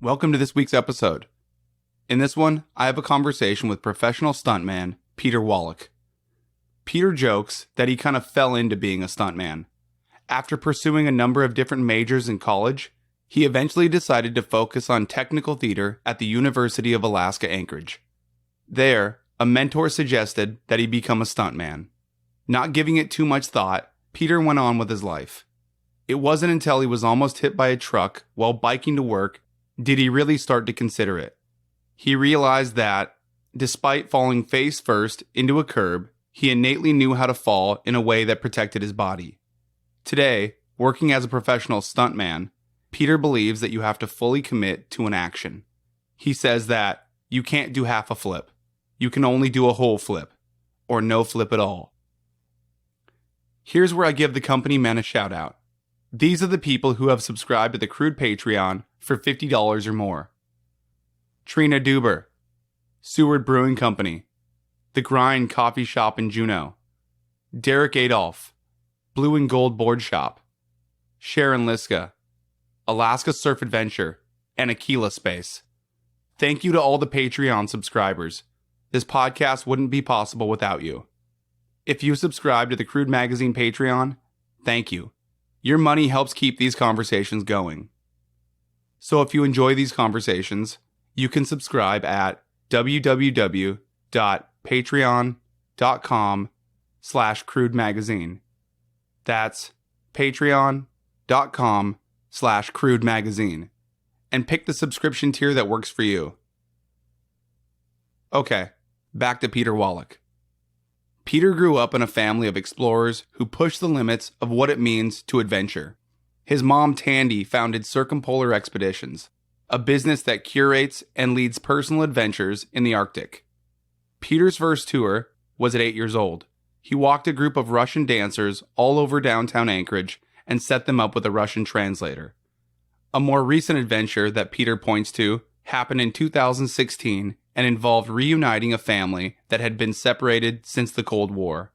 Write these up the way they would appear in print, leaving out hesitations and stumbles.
Welcome to this week's episode. In this one, I have a conversation with professional stuntman Peter Wallack. Peter jokes that he kind of fell into being a stuntman. After pursuing a number of different majors in college, he eventually decided to focus on technical theater at the University of Alaska Anchorage. There, a mentor suggested that he become a stuntman. Not giving it too much thought, Peter went on with his life. It wasn't until he was almost hit by a truck while biking to work did he really start to consider it. He realized that, despite falling face first into a curb, he innately knew how to fall in a way that protected his body. Today, working as a professional stuntman, Peter believes that you have to fully commit to an action. He says that you can't do half a flip. You can only do a whole flip, or no flip at all. Here's where I give the company men a shout out. These are the people who have subscribed to the Crude Patreon for $50 or more. Trina Duber, Seward Brewing Company, The Grind Coffee Shop in Juneau, Derek Adolph, Blue and Gold Board Shop, Sharon Liska, Alaska Surf Adventure, and Aquila Space. Thank you to all the Patreon subscribers. This podcast wouldn't be possible without you. If you subscribe to the Crude Magazine Patreon, thank you. Your money helps keep these conversations going. So if you enjoy these conversations, you can subscribe at www.patreon.com/crudemagazine. That's patreon.com/crudemagazine. And pick the subscription tier that works for you. Okay, back to Peter Wallack. Peter grew up in a family of explorers who pushed the limits of what it means to adventure. His mom, Tandy, founded Circumpolar Expeditions, a business that curates and leads personal adventures in the Arctic. Peter's first tour was at 8 years old. He walked a group of Russian dancers all over downtown Anchorage and set them up with a Russian translator. A more recent adventure that Peter points to happened in 2016 and involved reuniting a family that had been separated since the Cold War.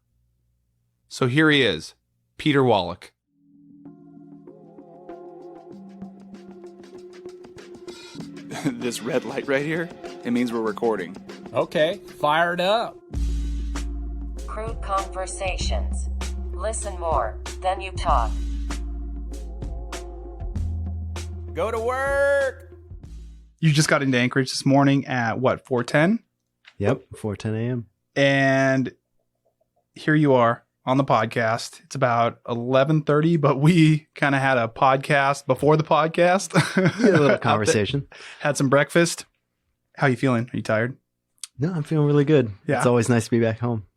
So here he is, Peter Wallack. This red light right here, it means we're recording. Okay, fired up. Crude conversations. Listen more than you talk. Go to work. You just got into Anchorage this morning at what, 4:10? Yep, 4:10 a.m. And here you are on the podcast. It's about 11:30, but we kind of had a podcast before the podcast. A little conversation. Had some breakfast. How you feeling? Are you tired? No, I'm feeling really good. Yeah. It's always nice to be back home.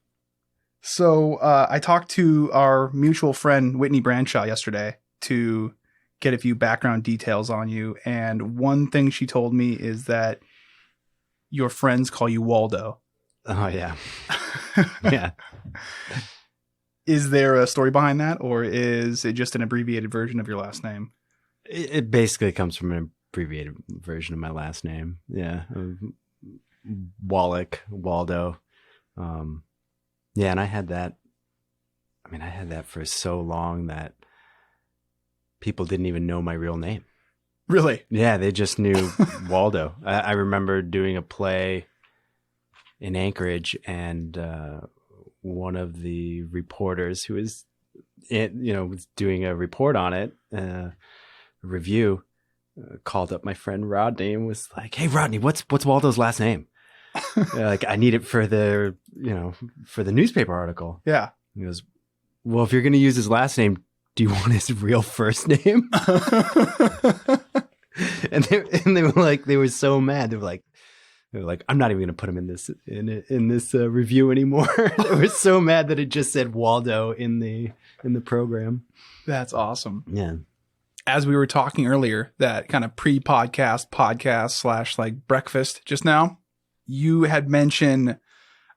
So I talked to our mutual friend, Whitney Branshaw, yesterday to get a few background details on you. And one thing she told me is that your friends call you Waldo. Oh, yeah. Yeah. Is there a story behind that, or is it just an abbreviated version of your last name? It basically comes from an abbreviated version of my last name. Yeah. Wallack, Waldo. Yeah, and I had that for so long that people didn't even know my real name. Really? Yeah, they just knew Waldo. I remember doing a play in Anchorage, and one of the reporters who was, was doing a report on it, a review, called up my friend Rodney and was like, "Hey, Rodney, what's Waldo's last name?" Like, I need it for the newspaper article. Yeah. He goes, "Well, if you're going to use his last name, do you want his real first name?" and they were like, they were so mad. They were like, "I'm not even going to put him in this review anymore." They were so mad that it just said Waldo in the program. That's awesome. Yeah. As we were talking earlier, that kind of podcast / like breakfast just now, you had mentioned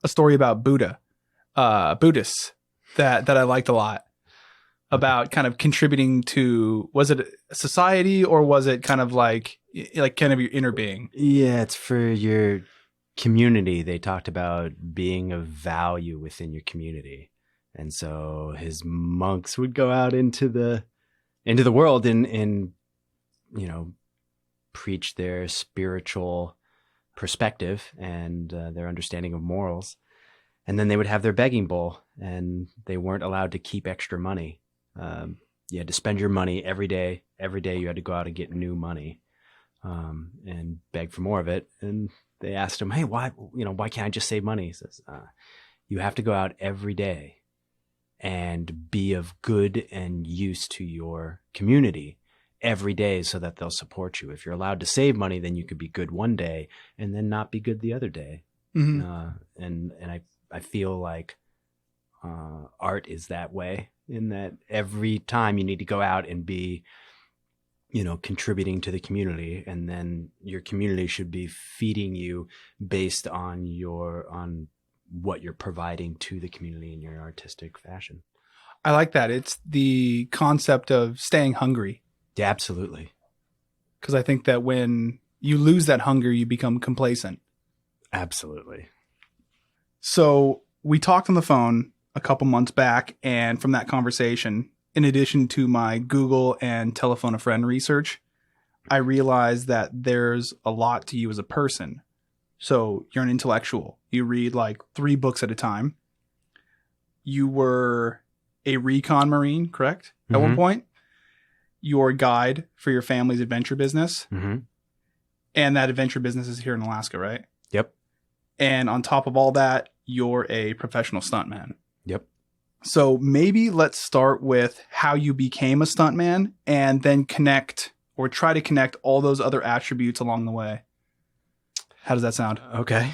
a story about Buddhists that I liked a lot, about kind of contributing to, was it a society or was it kind of like kind of your inner being? Yeah, it's for your community, they talked about being of value within your community. And so his monks would go out into the world and preach their spiritual perspective and their understanding of morals. And then they would have their begging bowl, and they weren't allowed to keep extra money. You had to spend your money every day. Every day you had to go out and get new money and beg for more of it. And they asked him, hey, why can't I just save money? He says, you have to go out every day and be of good and use to your community every day so that they'll support you. If you're allowed to save money, then you could be good one day and then not be good the other day. And I feel like art is that way, in that every time you need to go out and be, contributing to the community, and then your community should be feeding you based on what you're providing to the community in your artistic fashion. I like that. It's the concept of staying hungry. Yeah, absolutely. Because I think that when you lose that hunger, you become complacent. Absolutely. So we talked on the phone a couple months back, and from that conversation, in addition to my Google and telephone a friend research, I realized that there's a lot to you as a person. So you're an intellectual. You read like 3 books at a time. You were a recon Marine, correct? At one point. You're a guide for your family's adventure business. And that adventure business is here in Alaska, right? Yep. And on top of all that, you're a professional stuntman. Yep. So maybe let's start with how you became a stuntman, and then try to connect all those other attributes along the way. How does that sound? Okay.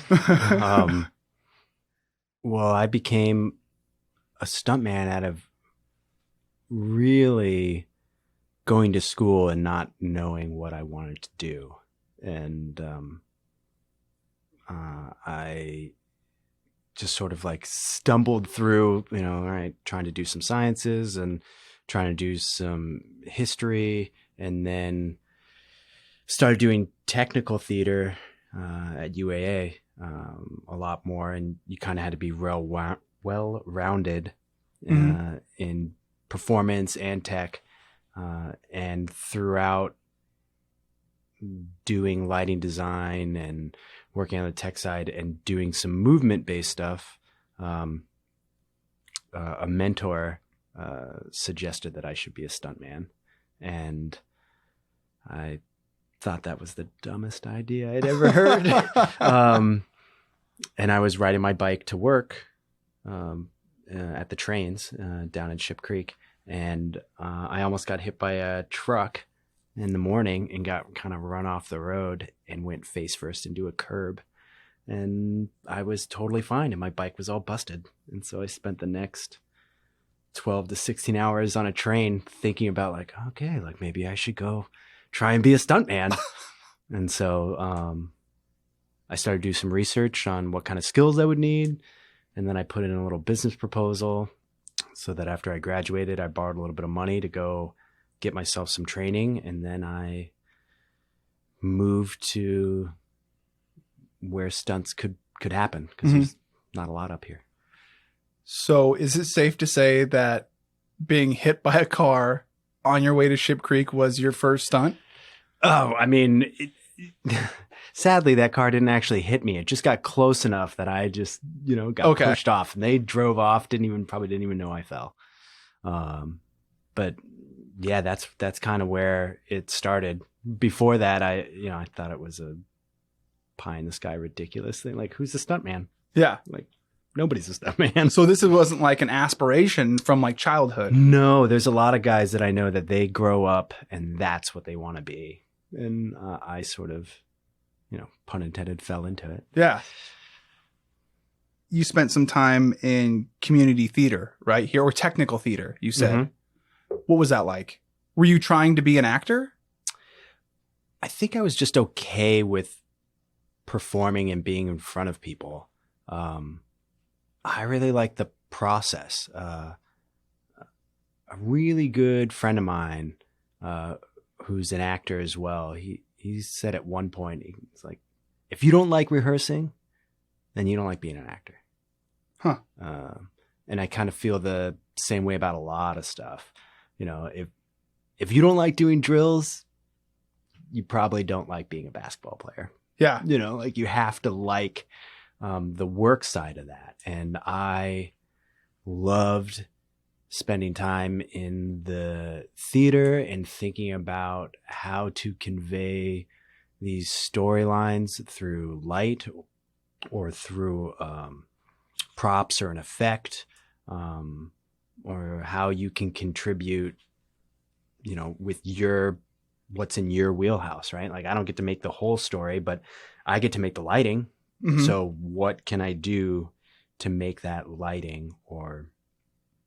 Well, I became a stuntman out of really going to school and not knowing what I wanted to do. And I just sort of like stumbled through, all right, trying to do some sciences and trying to do some history, and then started doing technical theater at UAA a lot more. And you kind of had to be well-rounded in performance and tech. And throughout doing lighting design and working on the tech side and doing some movement-based stuff, a mentor suggested that I should be a stuntman. And I thought that was the dumbest idea I'd ever heard. And I was riding my bike to work at the trains down in Ship Creek. And I almost got hit by a truck in the morning and got kind of run off the road and went face first into a curb. And I was totally fine, and my bike was all busted. And so I spent the next 12 to 16 hours on a train thinking about like, okay, like maybe I should go try and be a stuntman. And so I started to do some research on what kind of skills I would need. And then I put in a little business proposal so that after I graduated, I borrowed a little bit of money to go get myself some training. And then I moved to where stunts could happen, because there's not a lot up here. So is it safe to say that being hit by a car on your way to Ship Creek was your first stunt? Oh, I mean, sadly, that car didn't actually hit me. It just got close enough that I just, got pushed off, and they drove off. Probably didn't even know I fell. But yeah, that's kind of where it started. Before that, I thought it was a pie in the sky ridiculous thing. Like, who's the stuntman? Yeah. Like, nobody's a stuntman. So this wasn't like an aspiration from like childhood. No, there's a lot of guys that I know that they grow up and that's what they want to be. And I sort of, pun intended, fell into it. Yeah. You spent some time in community theater, right? Here, or technical theater, you said. What was that like? Were you trying to be an actor? I think I was just okay with performing and being in front of people. I really like the process. A really good friend of mine, who's an actor as well, he said at one point, he's like, if you don't like rehearsing, then you don't like being an actor. Huh. And I kind of feel the same way about a lot of stuff. You know, if you don't like doing drills, you probably don't like being a basketball player. Yeah. You know, like you have to like the work side of that. And I loved spending time in the theater and thinking about how to convey these storylines through light or through props or an effect, or how you can contribute, you know, with what's in your wheelhouse, right? Like I don't get to make the whole story, but I get to make the lighting. Mhm. So what can I do to make that lighting, or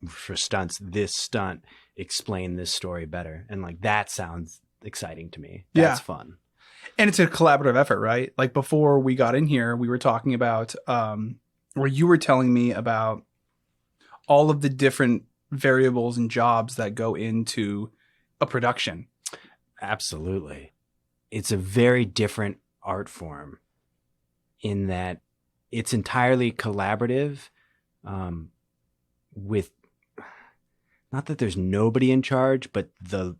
for stunts, this stunt explain this story better? And like that sounds exciting to me. That's fun. And it's a collaborative effort, right? Like before we got in here, we were talking about, where you were telling me about all of the different variables and jobs that go into a production. Absolutely. It's a very different art form in that it's entirely collaborative, with, not that there's nobody in charge, but the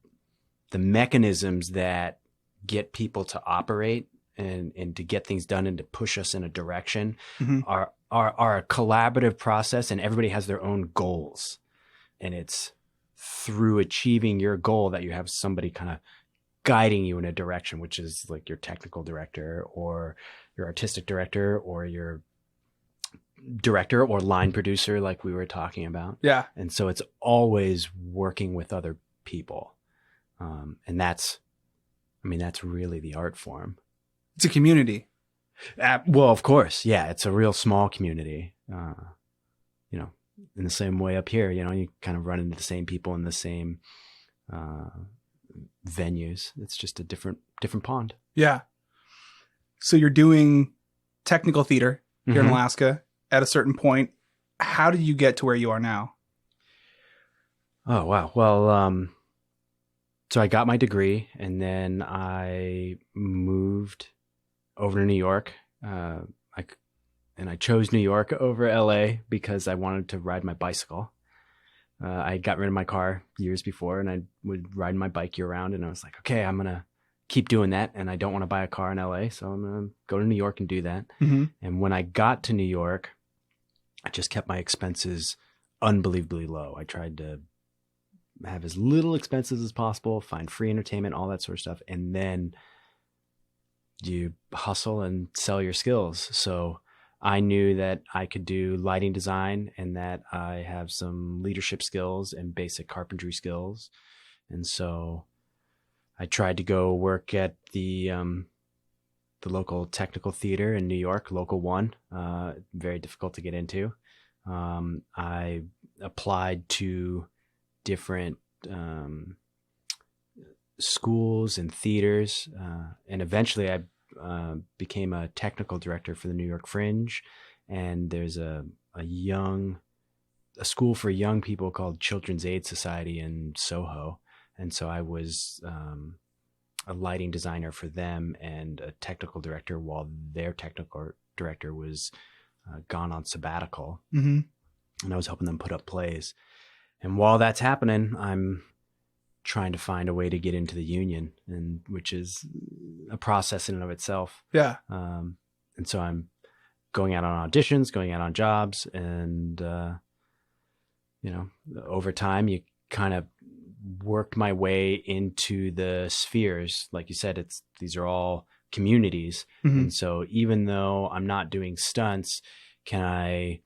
mechanisms that get people to operate and to get things done and to push us in a direction are a collaborative process, and everybody has their own goals. And it's through achieving your goal that you have somebody kind of guiding you in a direction, which is like your technical director or your artistic director or your director or line producer, like we were talking about. Yeah. And so it's always working with other people. And that's really the art form. It's a community. Well, of course. Yeah. It's a real small community. You know, in the same way up here, you know, you kind of run into the same people in the same venues. It's just a different pond. Yeah. So you're doing technical theater here in Alaska at a certain point. How did you get to where you are now? Oh, wow. Well, so I got my degree and then I moved over to New York. I chose New York over LA because I wanted to ride my bicycle. I got rid of my car years before and I would ride my bike year round, and I was like, okay, I'm going to keep doing that. And I don't want to buy a car in LA. So I'm going to go to New York and do that. And when I got to New York, I just kept my expenses unbelievably low. I tried to have as little expenses as possible, find free entertainment, all that sort of stuff. And then you hustle and sell your skills. So I knew that I could do lighting design and that I have some leadership skills and basic carpentry skills. And so I tried to go work at the local technical theater in New York, Local 1. Very difficult to get into. I applied to different schools and theaters, and eventually I became a technical director for the New York Fringe. And there's a school for young people called Children's Aid Society in Soho. And so I was a lighting designer for them and a technical director while their technical director was gone on sabbatical. And I was helping them put up plays. And while that's happening, I'm trying to find a way to get into the union, and which is a process in and of itself. Yeah. And so I'm going out on auditions, going out on jobs, and over time you kind of worked my way into the spheres. Like you said, these are all communities. And so even though I'm not doing stunts, can I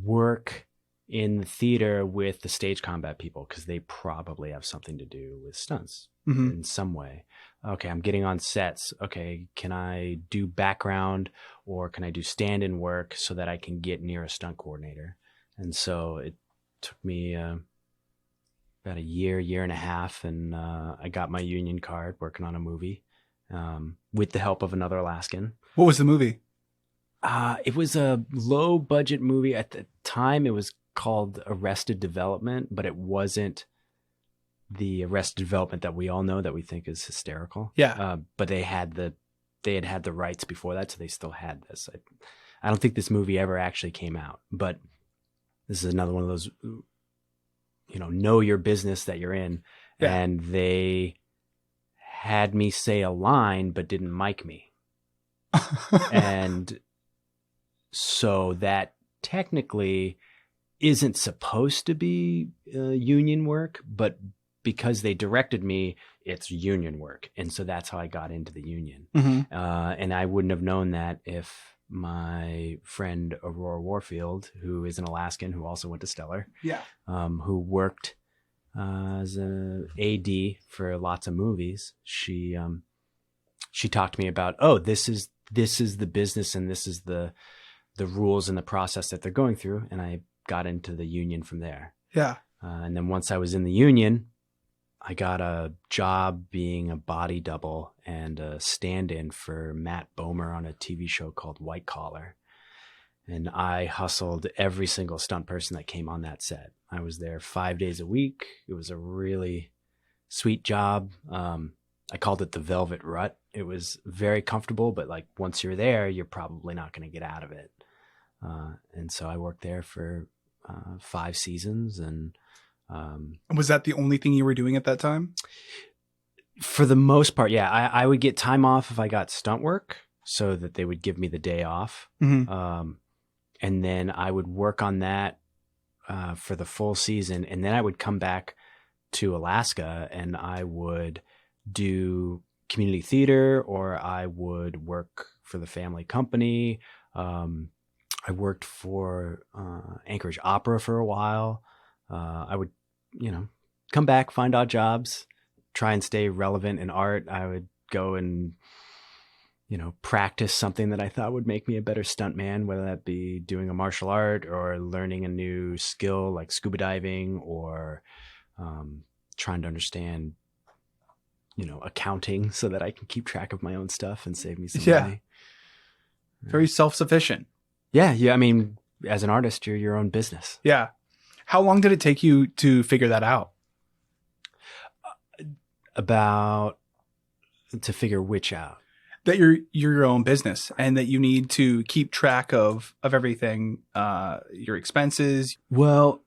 work in the theater with the stage combat people? Because they probably have something to do with stunts in some way. Okay, I'm getting on sets. Okay, can I do background or can I do stand-in work so that I can get near a stunt coordinator? And so it took me about a year and a half, and I got my union card working on a movie with the help of another Alaskan. What was the movie? It was a low budget movie. At the time, it was called Arrested Development, but it wasn't the Arrested Development that we all know that we think is hysterical. Yeah. But they had the rights before that, so they still had this. I don't think this movie ever actually came out, but this is another one of those, know your business that you're in. Yeah. And they had me say a line, but didn't mic me. And so that technically isn't supposed to be union work, but because they directed me, it's union work. And so that's how I got into the union. Mm-hmm. And I wouldn't have known that if my friend Aurora Warfield, who is an Alaskan, who also went to Stellar, who worked as an AD for lots of movies, she talked to me about, this is the business and this is the rules and the process that they're going through. And I got into the union from there. Yeah. And then once I was in the union, I got a job being a body double and a stand-in for Matt Bomer on a TV show called White Collar. And I hustled every single stunt person that came on that set. I was there 5 days a week. It was a really sweet job. I called it the Velvet Rut. It was very comfortable, but like once you're there, you're probably not going to get out of it. And so I worked there for 5 seasons. And was that the only thing you were doing at that time? For the most part, yeah. I would get time off if I got stunt work so that they would give me the day off. Mm-hmm. And then I would work on that for the full season. And then I would come back to Alaska and I would do community theater, or I would work for the family company. I worked for Anchorage Opera for a while. I would, come back, find odd jobs, try and stay relevant in art. I would go and, practice something that I thought would make me a better stuntman, whether that be doing a martial art or learning a new skill like scuba diving, or trying to understand, accounting so that I can keep track of my own stuff and save me some money. Very self-sufficient. Yeah. I mean, as an artist, you're your own business. Yeah. How long did it take you to figure that out? To figure which out? That you're your own business and that you need to keep track of everything, your expenses. Well,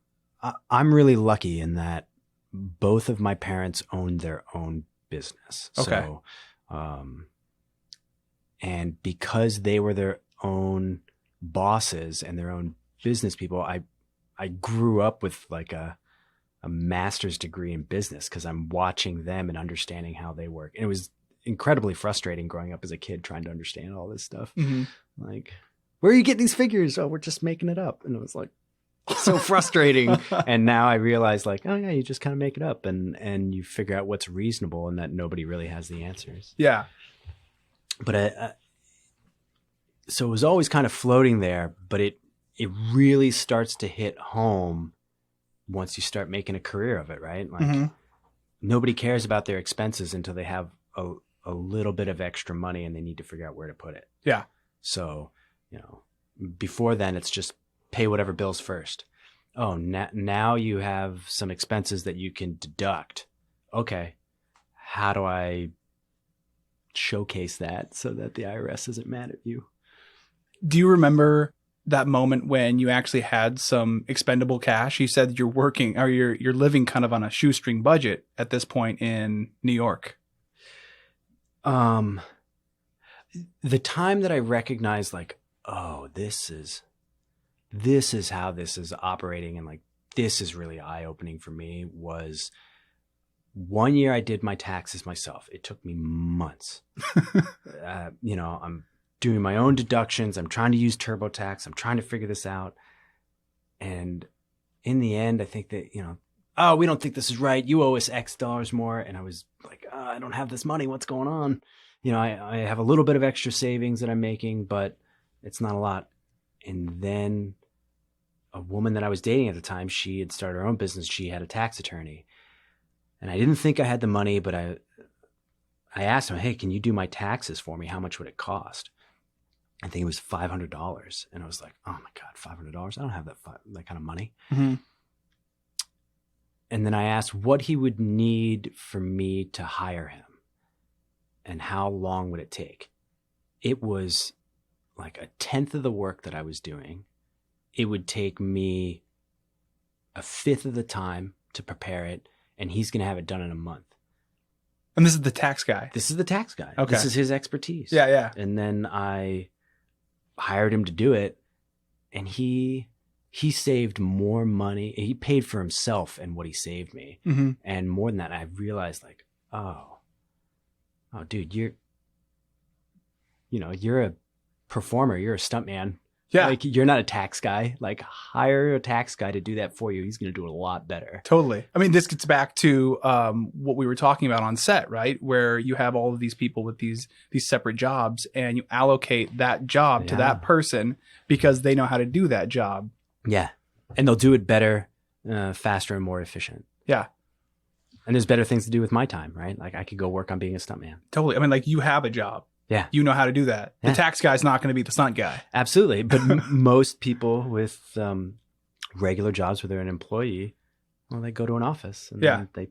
I'm really lucky in that both of my parents owned their own business. Okay. So, and because they were their own bosses and their own business people, I grew up with like a master's degree in business because I'm watching them and understanding how they work. And it was incredibly frustrating growing up as a kid trying to understand all this stuff. Mm-hmm. Like, where are you getting these figures? Oh, we're just making it up. And it was like so frustrating. And now I realize like, oh yeah, you just kind of make it up and you figure out what's reasonable and that nobody really has the answers. Yeah. But so it was always kind of floating there, but it really starts to hit home once you start making a career of it, right? Like mm-hmm. Nobody cares about their expenses until they have a little bit of extra money and they need to figure out where to put it. Yeah. So, before then it's just pay whatever bills first. Oh, now you have some expenses that you can deduct. Okay. How do I showcase that so that the IRS isn't mad at you? Do you remember that moment when you actually had some expendable cash? You said you're working or you're living kind of on a shoestring budget at this point in New York. The time that I recognized like, oh, this is how this is operating and like this is really eye-opening for me was one year I did my taxes myself. It took me months. I'm doing my own deductions. I'm trying to use TurboTax. I'm trying to figure this out. And in the end, I think that, oh, we don't think this is right. You owe us X dollars more. And I was like, oh, I don't have this money. What's going on? I have a little bit of extra savings that I'm making, but it's not a lot. And then a woman that I was dating at the time, she had started her own business. She had a tax attorney. And I didn't think I had the money, but I asked him, hey, can you do my taxes for me? How much would it cost? I think it was $500. And I was like, oh my God, $500? I don't have that kind of money. Mm-hmm. And then I asked what he would need for me to hire him and how long would it take? It was like a tenth of the work that I was doing. It would take me a fifth of the time to prepare it, and he's going to have it done in a month. And this is the tax guy. This is the tax guy. Okay. This is his expertise. Yeah, yeah. And then I hired him to do it, and he saved more money. He paid for himself and what he saved me. Mm-hmm. And more than that, I realized like, oh, dude, you're a performer. You're a stuntman. Yeah. Like, you're not a tax guy. Like, hire a tax guy to do that for you. He's going to do it a lot better. Totally. I mean, this gets back to what we were talking about on set, right? Where you have all of these people with these separate jobs, and you allocate that job to that person because they know how to do that job. Yeah. And they'll do it better, faster, and more efficient. Yeah. And there's better things to do with my time, right? Like, I could go work on being a stuntman. Totally. I mean, like, you have a job. Yeah. You know how to do that. Yeah. The tax guy's not going to be the stunt guy. Absolutely. But most people with regular jobs where they're an employee, well, they go to an office and then they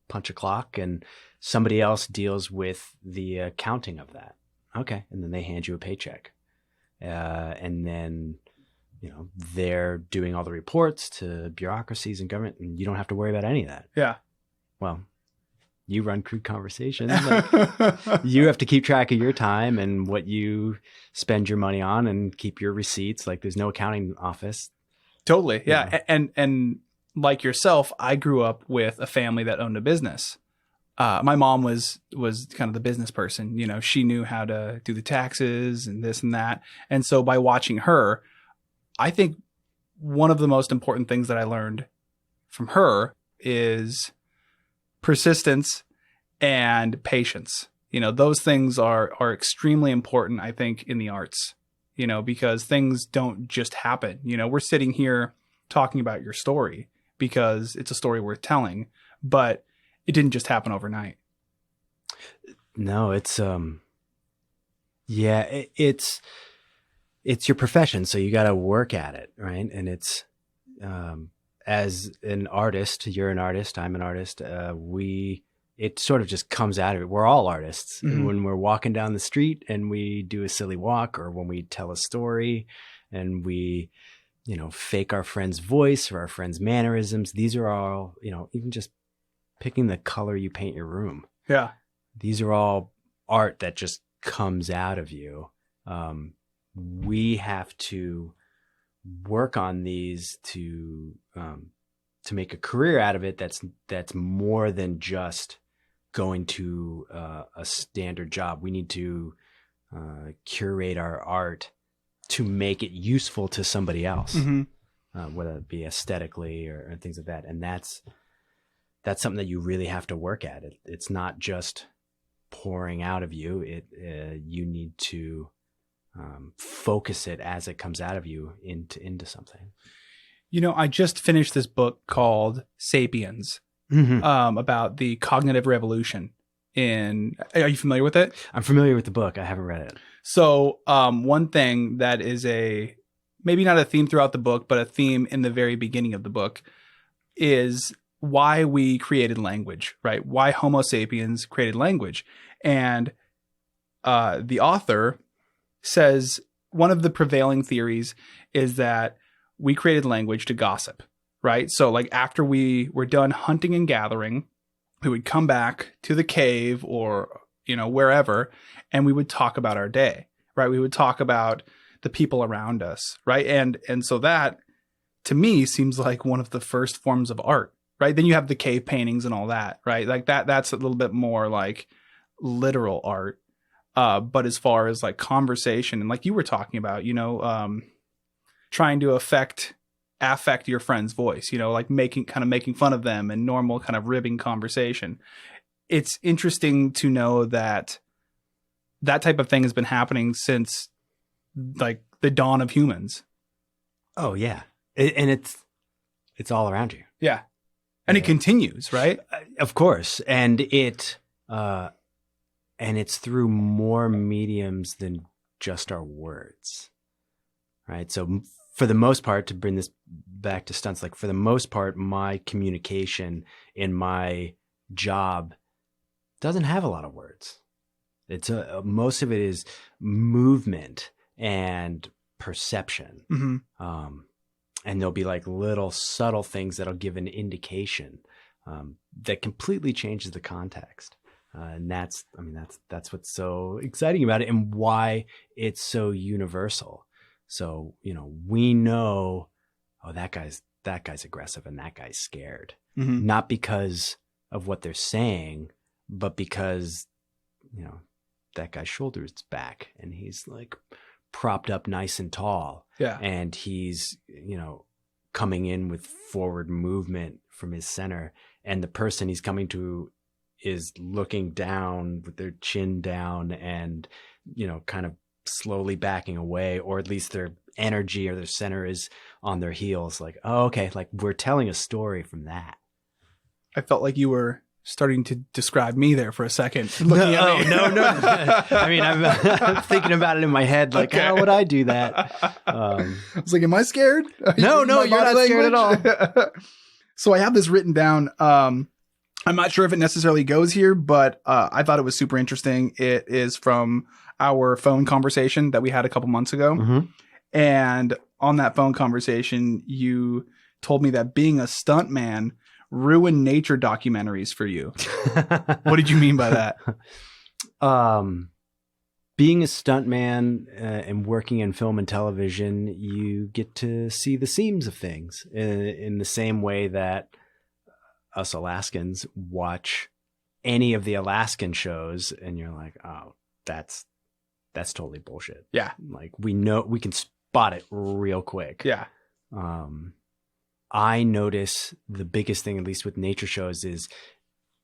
punch a clock, and somebody else deals with the accounting of that. Okay. And then they hand you a paycheck. And then, they're doing all the reports to bureaucracies and government, and you don't have to worry about any of that. Yeah. Well, you run Crude Conversations. Like, you have to keep track of your time and what you spend your money on, and keep your receipts. Like, there's no accounting office. Totally. Yeah. And like yourself, I grew up with a family that owned a business. My mom was kind of the business person. She knew how to do the taxes and this and that. And so by watching her, I think one of the most important things that I learned from her is persistence and patience. Those things are extremely important, I think, in the arts, because things don't just happen. We're sitting here talking about your story because it's a story worth telling, but it didn't just happen overnight. No, it's it's your profession, so you got to work at it, right? And it's as an artist, you're an artist, I'm an artist. It sort of just comes out of it. We're all artists. Mm-hmm. When we're walking down the street and we do a silly walk, or when we tell a story and we, fake our friend's voice or our friend's mannerisms, these are all, even just picking the color you paint your room. Yeah. These are all art that just comes out of you. We have to work on these to make a career out of it. That's more than just going to a standard job. We need to curate our art to make it useful to somebody else, whether it be aesthetically or things like that. And that's something that you really have to work at. It's not just pouring out of you. You need to focus it as it comes out of you into something. I just finished this book called Sapiens, about the cognitive revolution. Are you familiar with it? I'm familiar with the book. I haven't read it. So one thing that is maybe not a theme throughout the book, but a theme in the very beginning of the book is why we created language, right? Why Homo sapiens created language. And the author says one of the prevailing theories is that we created language to gossip, right? So like after we were done hunting and gathering, we would come back to the cave or, wherever, and we would talk about our day, right? We would talk about the people around us, right? And so that to me seems like one of the first forms of art, right? Then you have the cave paintings and all that, right? Like that's a little bit more like literal art. But as far as like conversation and like you were talking about, trying to affect your friend's voice, like making fun of them and normal kind of ribbing conversation. It's interesting to know that type of thing has been happening since like the dawn of humans. Oh yeah. And it's all around you. Yeah. And it continues, right? Of course. And it's through more mediums than just our words, right? So for the most part, to bring this back to stunts, like for the most part, my communication in my job doesn't have a lot of words. It's most of it is movement and perception. Mm-hmm. And there'll be like little subtle things that'll give an indication that completely changes the context. And that's what's so exciting about it and why it's so universal. So, we know, oh, that guy's aggressive and that guy's scared. Mm-hmm. Not because of what they're saying, but because, that guy's shoulders back and he's like propped up nice and tall. Yeah. And he's, coming in with forward movement from his center. And the person he's coming to is looking down with their chin down and, kind of slowly backing away, or at least their energy or their center is on their heels. Like, oh, okay. Like we're telling a story from that. I felt like you were starting to describe me there for a second. Looking at me. No. I mean, I'm thinking about it in my head. Like, Okay. how would I do that? I was like, am I scared? No, My you're not body scared at language? So I have this written down. I'm not sure if it necessarily goes here, but I thought it was super interesting. It is from our phone conversation that we had a couple months ago. Mm-hmm. And on that phone conversation, you told me that being a stuntman ruined nature documentaries for you. What did you mean by that? Being a stuntman and working in film and television, you get to see the seams of things in the same way that us Alaskans watch any of the Alaskan shows and you're like, oh, that's totally bullshit. Yeah. Like we know, we can spot it real quick. Yeah. I notice the biggest thing, at least with nature shows, is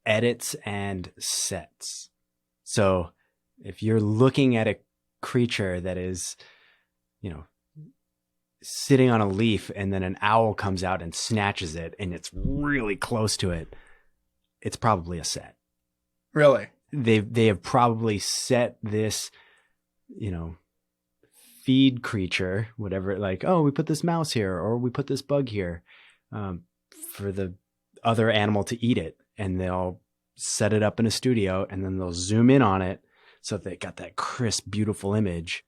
edits and sets. So if you're looking at a creature that is, sitting on a leaf and then an owl comes out and snatches it and it's really close to it, it's probably a set. Really? They have probably set this, feed creature, whatever, like, oh, we put this mouse here or we put this bug here for the other animal to eat it. And they'll set it up in a studio and then they'll zoom in on it so they got that crisp, beautiful image.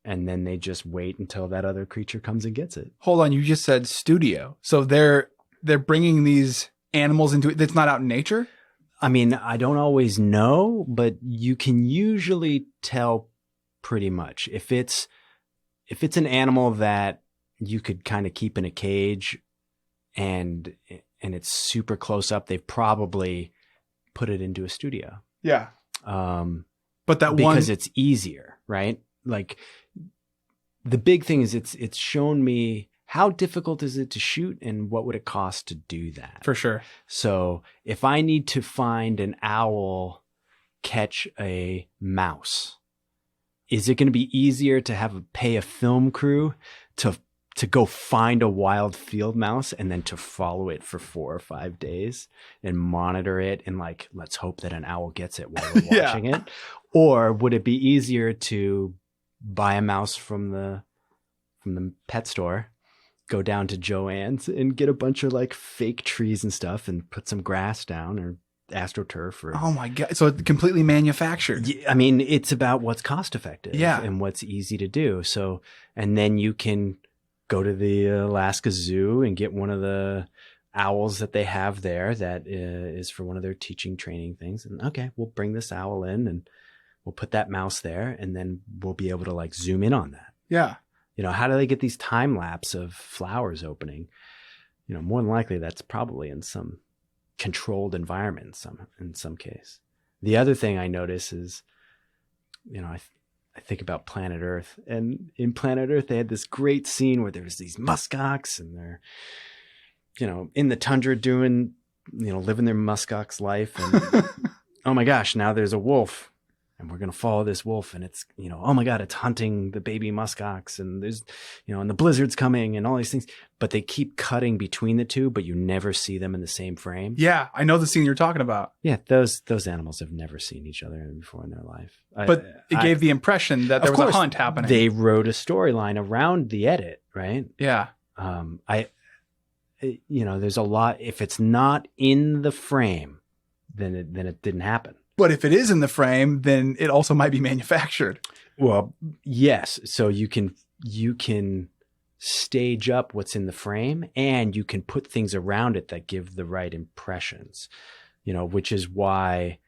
And then they just wait until that other creature comes and gets it. Hold on. You just said studio. So they're bringing these animals into it that's not out in nature? I mean, I don't always know, but you can usually tell pretty much. If it's an animal that you could kind of keep in a cage and it's super close up, they've probably put it into a studio. Yeah. But that because it's easier, right? Like the big thing is it's shown me how difficult is it to shoot and what would it cost to do that? For sure. So if I need to find an owl catch a mouse, is it going to be easier to pay a film crew to go find a wild field mouse and then to follow it for 4 or 5 days and monitor it and like, let's hope that an owl gets it while we're watching it? Or would it be easier to buy a mouse from the pet store, go down to Joann's and get a bunch of like fake trees and stuff and put some grass down or AstroTurf or oh my God. So it's completely manufactured. I mean, it's about what's cost effective and what's easy to do. So, and then you can go to the Alaska Zoo and get one of the owls that they have there that is for one of their teaching training things. And okay, we'll bring this owl in and we'll put that mouse there and then we'll be able to like zoom in on that. Yeah. How do they get these time lapse of flowers opening? More than likely that's probably in some controlled environment in some case. The other thing I notice is, I think about Planet Earth, and in Planet Earth, they had this great scene where there was these muskox and they're, in the tundra doing, living their muskox life. And oh my gosh, now there's a wolf and we're going to follow this wolf and it's, oh my God, it's hunting the baby muskox and there's, and the blizzard's coming and all these things, but they keep cutting between the two, but you never see them in the same frame. Yeah. I know the scene you're talking about. Yeah. Those animals have never seen each other before in their life. But it gave the impression that there was a hunt happening. They wrote a storyline around the edit, right? Yeah. There's a lot, if it's not in the frame, then it didn't happen. But if it is in the frame, then it also might be manufactured. Well, yes. So you can stage up what's in the frame, and you can put things around it that give the right impressions, which is why,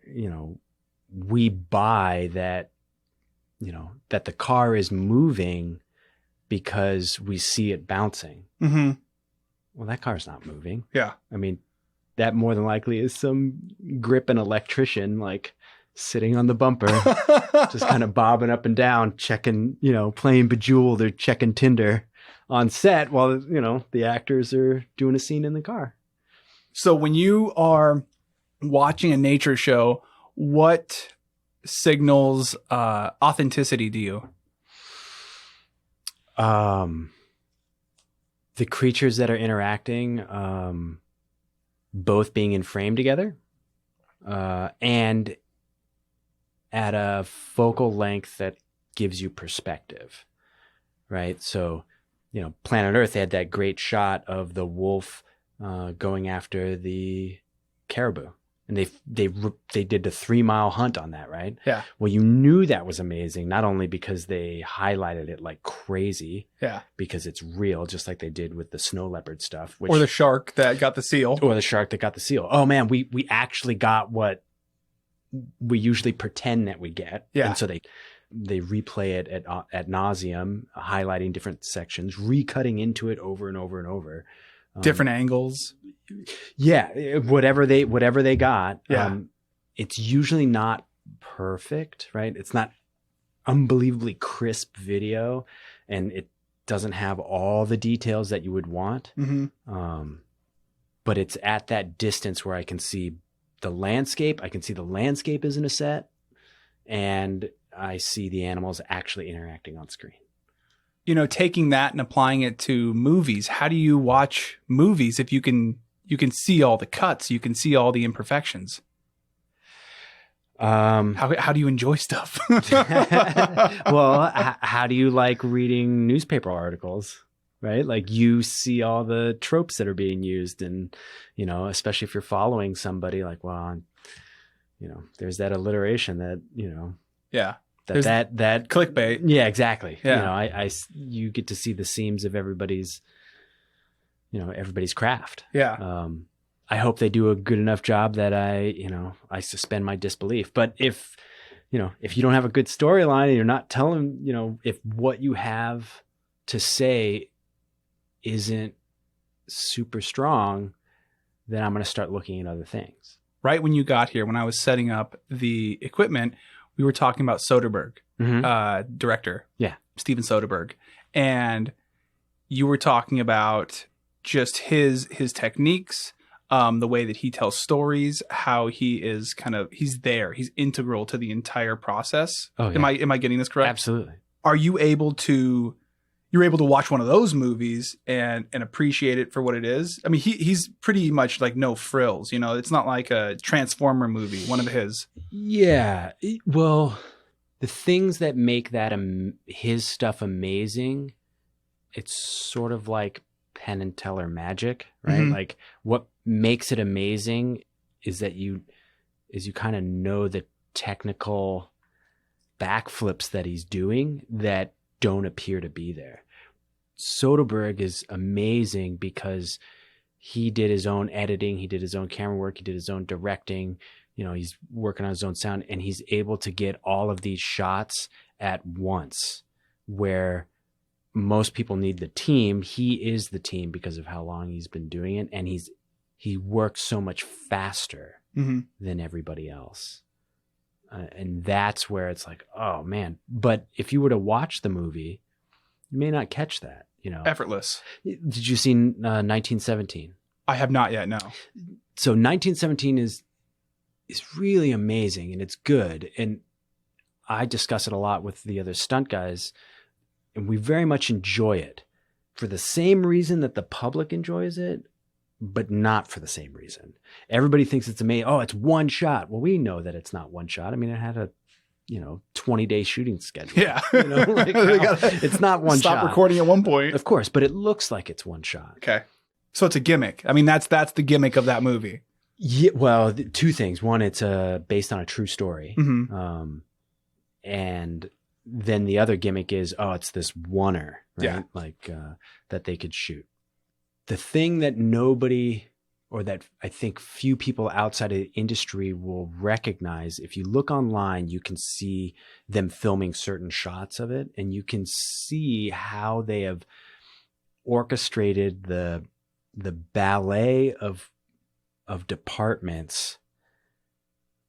we buy that, that the car is moving because we see it bouncing. Mm-hmm. Well, that car's not moving. Yeah. I mean, that more than likely is some gripping electrician, like sitting on the bumper, just kind of bobbing up and down, checking, playing Bejeweled or checking Tinder on set while, the actors are doing a scene in the car. So when you are watching a nature show, what signals authenticity to you? The creatures that are interacting, both being in frame together, and at a focal length that gives you perspective, right? So, Planet Earth had that great shot of the wolf going after the caribou, and they did the 3-mile hunt on that, right? Yeah. Well, you knew that was amazing, not only because they highlighted it like crazy, Yeah. because it's real, just like they did with the snow leopard stuff, Or the shark that got the seal. or the shark that got the seal. Oh man, we actually got what we usually pretend that we get. Yeah. And so they replay it at nauseum, highlighting different sections, recutting into it over and over and over. Different angles. Yeah, whatever they got. Yeah. It's usually not perfect, right? It's not unbelievably crisp video, and it doesn't have all the details that you would want. Mm-hmm. But it's at that distance where I can see the landscape. I can see the landscape is in a set, and I see the animals actually interacting on screen. Taking that and applying it to movies. How do you watch movies if you can see all the cuts, you can see all the imperfections? How do you enjoy stuff? Well, how do you like reading newspaper articles, right? Like you see all the tropes that are being used, and especially if you're following somebody, like, well, there's that alliteration that Yeah. that Clickbait. Yeah, exactly. Yeah. You get to see the seams of everybody's craft. Yeah. I hope they do a good enough job that I suspend my disbelief. But if you don't have a good storyline and you're not telling, if what you have to say isn't super strong, then I'm going to start looking at other things. Right when you got here, when I was setting up the equipment, we were talking about Soderbergh, director. Yeah. Steven Soderbergh. And you were talking about just his techniques, the way that he tells stories, how he is he's integral to the entire process. Oh, yeah. Am I getting this correct? Absolutely. Are you able to watch one of those movies and appreciate it for what it is? I mean, he's pretty much like no frills, it's not like a Transformer movie, one of his. Yeah. Well, the things that make that his stuff amazing, it's sort of like Penn and Teller magic, right? Mm-hmm. Like what makes it amazing is that you kind of know the technical backflips that he's doing that don't appear to be there. Soderbergh is amazing because he did his own editing, he did his own camera work, he did his own directing, he's working on his own sound, and he's able to get all of these shots at once where most people need the team. He is the team because of how long he's been doing it, and he works so much faster Mm-hmm. than everybody else. And that's where it's like, oh man. But if you were to watch the movie, you may not catch that, Effortless. Did you see 1917? I have not yet, no. So 1917 is really amazing, and it's good. And I discuss it a lot with the other stunt guys, and we very much enjoy it for the same reason that the public enjoys it, but not for the same reason. Everybody thinks it's amazing. Oh, it's one shot. Well, we know that it's not one shot. I mean, it had a 20-day shooting schedule. Yeah. It's not one shot. Stop recording at one point. Of course, but it looks like it's one shot. Okay. So it's a gimmick. I mean, that's the gimmick of that movie. Yeah. Well, two things. One, it's based on a true story. Mm-hmm. And then the other gimmick is, oh, it's this oneer, right? Yeah. Like that they could shoot. The thing that nobody, or that I think few people outside of the industry will recognize, if you look online, you can see them filming certain shots of it, and you can see how they have orchestrated the ballet of departments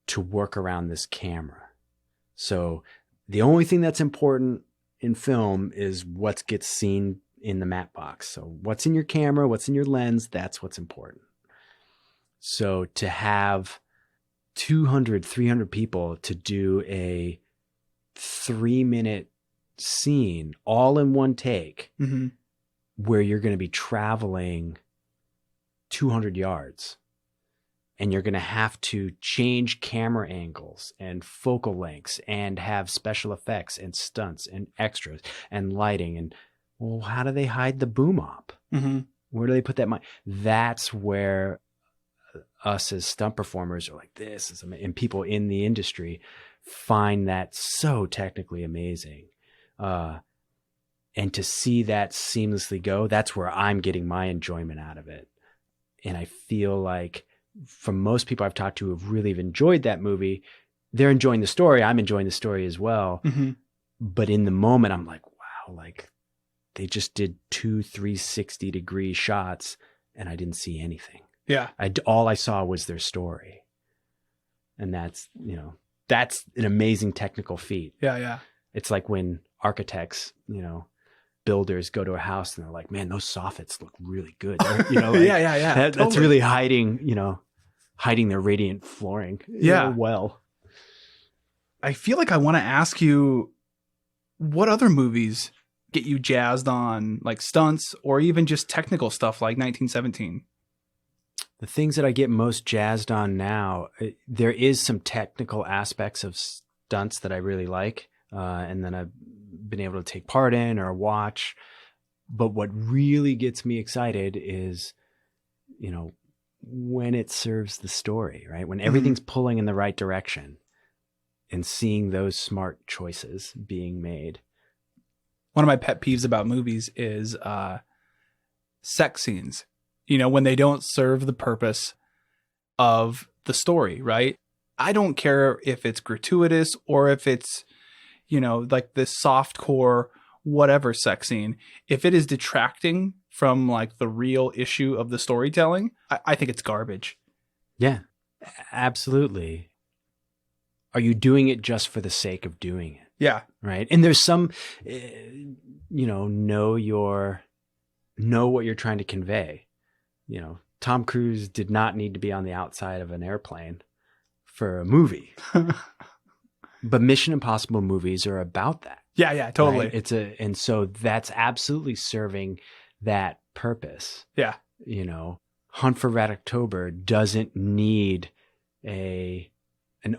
to work around this camera. So the only thing that's important in film is what gets seen in the matte box. So what's in your camera, what's in your lens, that's what's important. So to have 200, 300 people to do a 3-minute scene all in one take, Mm-hmm. where you're going to be traveling 200 yards and you're going to have to change camera angles and focal lengths and have special effects and stunts and extras and lighting. And well, how do they hide the boom op? Mm-hmm. Where do they put that money? That's where us as stunt performers are like, this is amazing. And people in the industry find that so technically amazing. And to see that seamlessly go, that's where I'm getting my enjoyment out of it. And I feel like from most people I've talked to who've really enjoyed that movie, they're enjoying the story. I'm enjoying the story as well. Mm-hmm. But in the moment, I'm like, wow, like they just did 2 360-degree shots and I didn't see anything. Yeah. All I saw was their story. And that's, that's an amazing technical feat. Yeah. Yeah. It's like when architects, builders go to a house and they're like, man, those soffits look really good. Yeah. That's Totally. really hiding their radiant flooring. Yeah. Well, I feel like I want to ask you, what other movies get you jazzed on like stunts or even just technical stuff like 1917? the things that I get most jazzed on now, there is some technical aspects of stunts that I really like, and then I've been able to take part in or watch. But what really gets me excited is, you know, when it serves the story, right? When everything's pulling in the right direction and seeing those smart choices being made. One of my pet peeves about movies is sex scenes. You know, when they don't serve the purpose of the story, right? I don't care if it's gratuitous or if it's, you know, like this softcore whatever sex scene. If it is detracting from like the real issue of the storytelling, I think it's garbage. Yeah, absolutely. Are you doing it just for the sake of doing it? Yeah. Right. And there's some, you know what you're trying to convey. You know, Tom Cruise did not need to be on the outside of an airplane for a movie. But Mission Impossible movies are about that. Yeah, totally. Right? And so that's absolutely serving that purpose. Yeah. You know, Hunt for Red October doesn't need an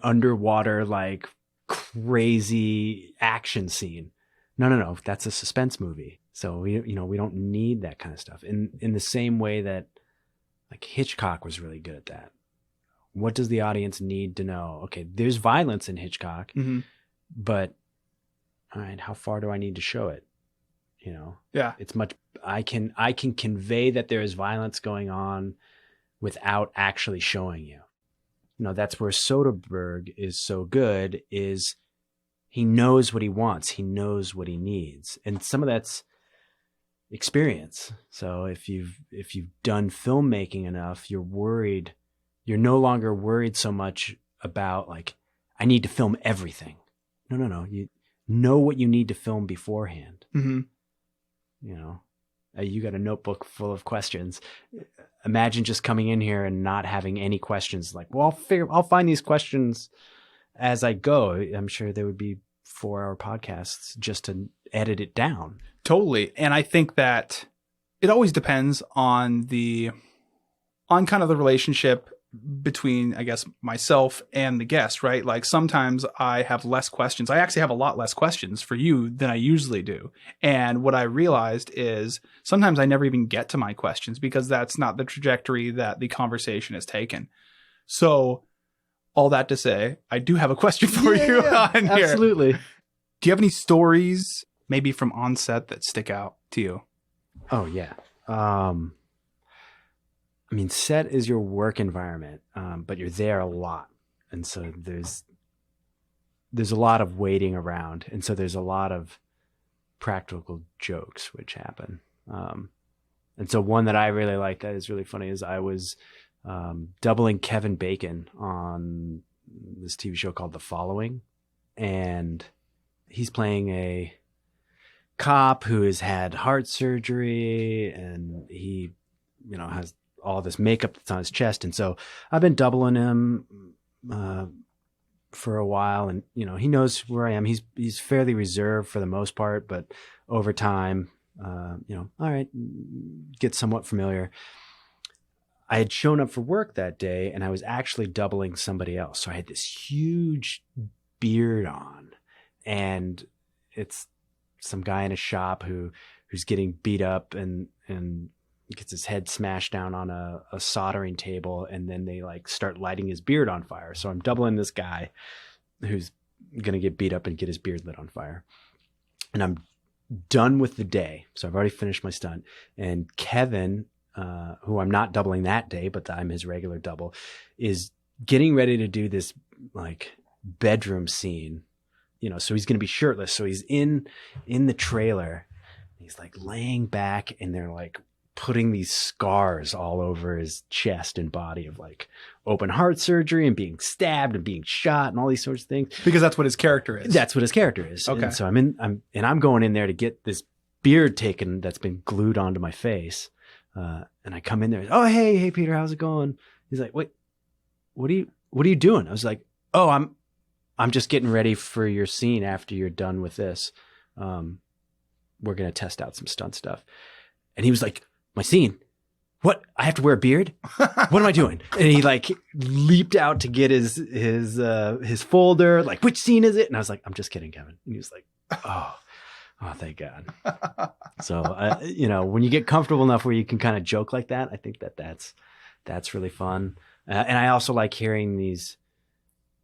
underwater, like, crazy action scene. No. That's a suspense movie. So we don't need that kind of stuff. In the same way that, like, Hitchcock was really good at that. What does the audience need to know? Okay, there's violence in Hitchcock, but all right, how far do I need to show it? You know, yeah, it's much. I can convey that there is violence going on without actually showing you. You know, that's where Soderbergh is so good. Is he knows what he wants, he knows what he needs, and some of that's experience. So if you've done filmmaking enough, you're no longer worried so much about, like, I need to film everything. No. You know what you need to film beforehand. You know, you got a notebook full of questions. Imagine just coming in here and not having any questions. Like, well, I'll find these questions as I go. I'm sure there would be 4-hour podcasts just to edit it down. Totally. And I think that it always depends on kind of the relationship between, I guess, myself and the guest, right? Like, sometimes I have less questions. I actually have a lot less questions for you than I usually do. And what I realized is sometimes I never even get to my questions because that's not the trajectory that the conversation has taken. So all that to say, I do have a question for you on here. Absolutely. Do you have any stories, maybe from on set, that stick out to you? Oh yeah. I mean, set is your work environment, but you're there a lot, and so there's a lot of waiting around, and so there's a lot of practical jokes which happen. And so one that I really like that is really funny is I was doubling Kevin Bacon on this TV show called The Following, and he's playing a cop who has had heart surgery, and he, has all this makeup that's on his chest. And so I've been doubling him for a while, and he knows where I am. He's fairly reserved for the most part, but over time, all right, get somewhat familiar. I had shown up for work that day, and I was actually doubling somebody else. So I had this huge beard on, and it's some guy in a shop who's getting beat up and gets his head smashed down on a soldering table, and then they start lighting his beard on fire. So I'm doubling this guy who's going to get beat up and get his beard lit on fire. And I'm done with the day. So I've already finished my stunt. And Kevin, who I'm not doubling that day, but I'm his regular double, is getting ready to do this bedroom scene. So he's going to be shirtless. So he's in the trailer. He's laying back, and they're putting these scars all over his chest and body of open heart surgery and being stabbed and being shot and all these sorts of things. Because that's what his character is. That's what his character is. Okay. And so I'm going in there to get this beard taken that's been glued onto my face. And I come in there. Oh, hey, Peter, how's it going? He's like, wait, what are you doing? I was like, oh, I'm just getting ready for your scene after you're done with this. We're going to test out some stunt stuff. And he was like, my scene? What? I have to wear a beard? What am I doing? And he leaped out to get his folder. Which scene is it? And I was like, I'm just kidding, Kevin. And he was like, oh, thank God. So, when you get comfortable enough where you can kind of joke like that, I think that's really fun. And I also like hearing these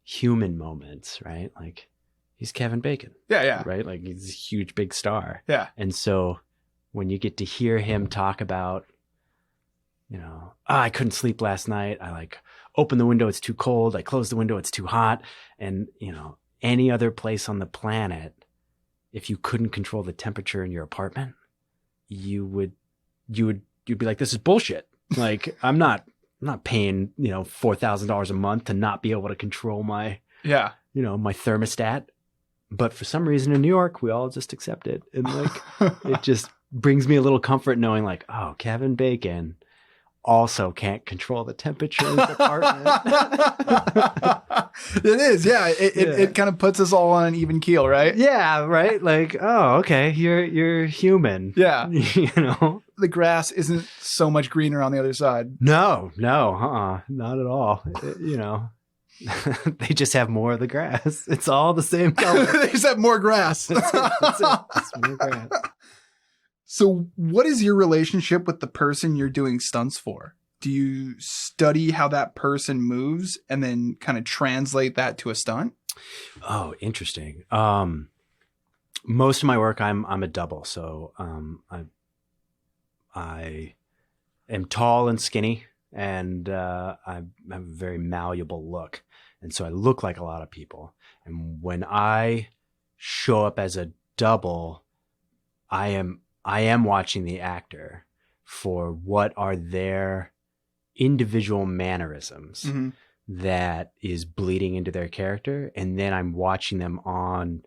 human moments, right? He's Kevin Bacon. Yeah. Right? He's a huge, big star. Yeah. And so when you get to hear him talk about, I couldn't sleep last night. I opened the window, it's too cold. I closed the window, it's too hot. And, any other place on the planet, if you couldn't control the temperature in your apartment, you'd be like, this is bullshit. I'm not paying, $4,000 a month to not be able to control my, my thermostat. But for some reason in New York, we all just accept it. And it just brings me a little comfort knowing oh, Kevin Bacon also can't control the temperature in his apartment. It is. Yeah. It kind of puts us all on an even keel, right? Yeah. Right. Oh, okay. You're human. Yeah. The grass isn't so much greener on the other side. No, not at all. They just have more of the grass. It's all the same color. They just have more grass. That's it. It's more grass. So what is your relationship with the person you're doing stunts for? Do you study how that person moves and then kind of translate that to a stunt? Oh, interesting. Most of my work, I'm a double. So I am tall and skinny, and I have a very malleable look. And so I look like a lot of people. And when I show up as a double, I am watching the actor for what are their individual mannerisms that is bleeding into their character. And then I'm watching them on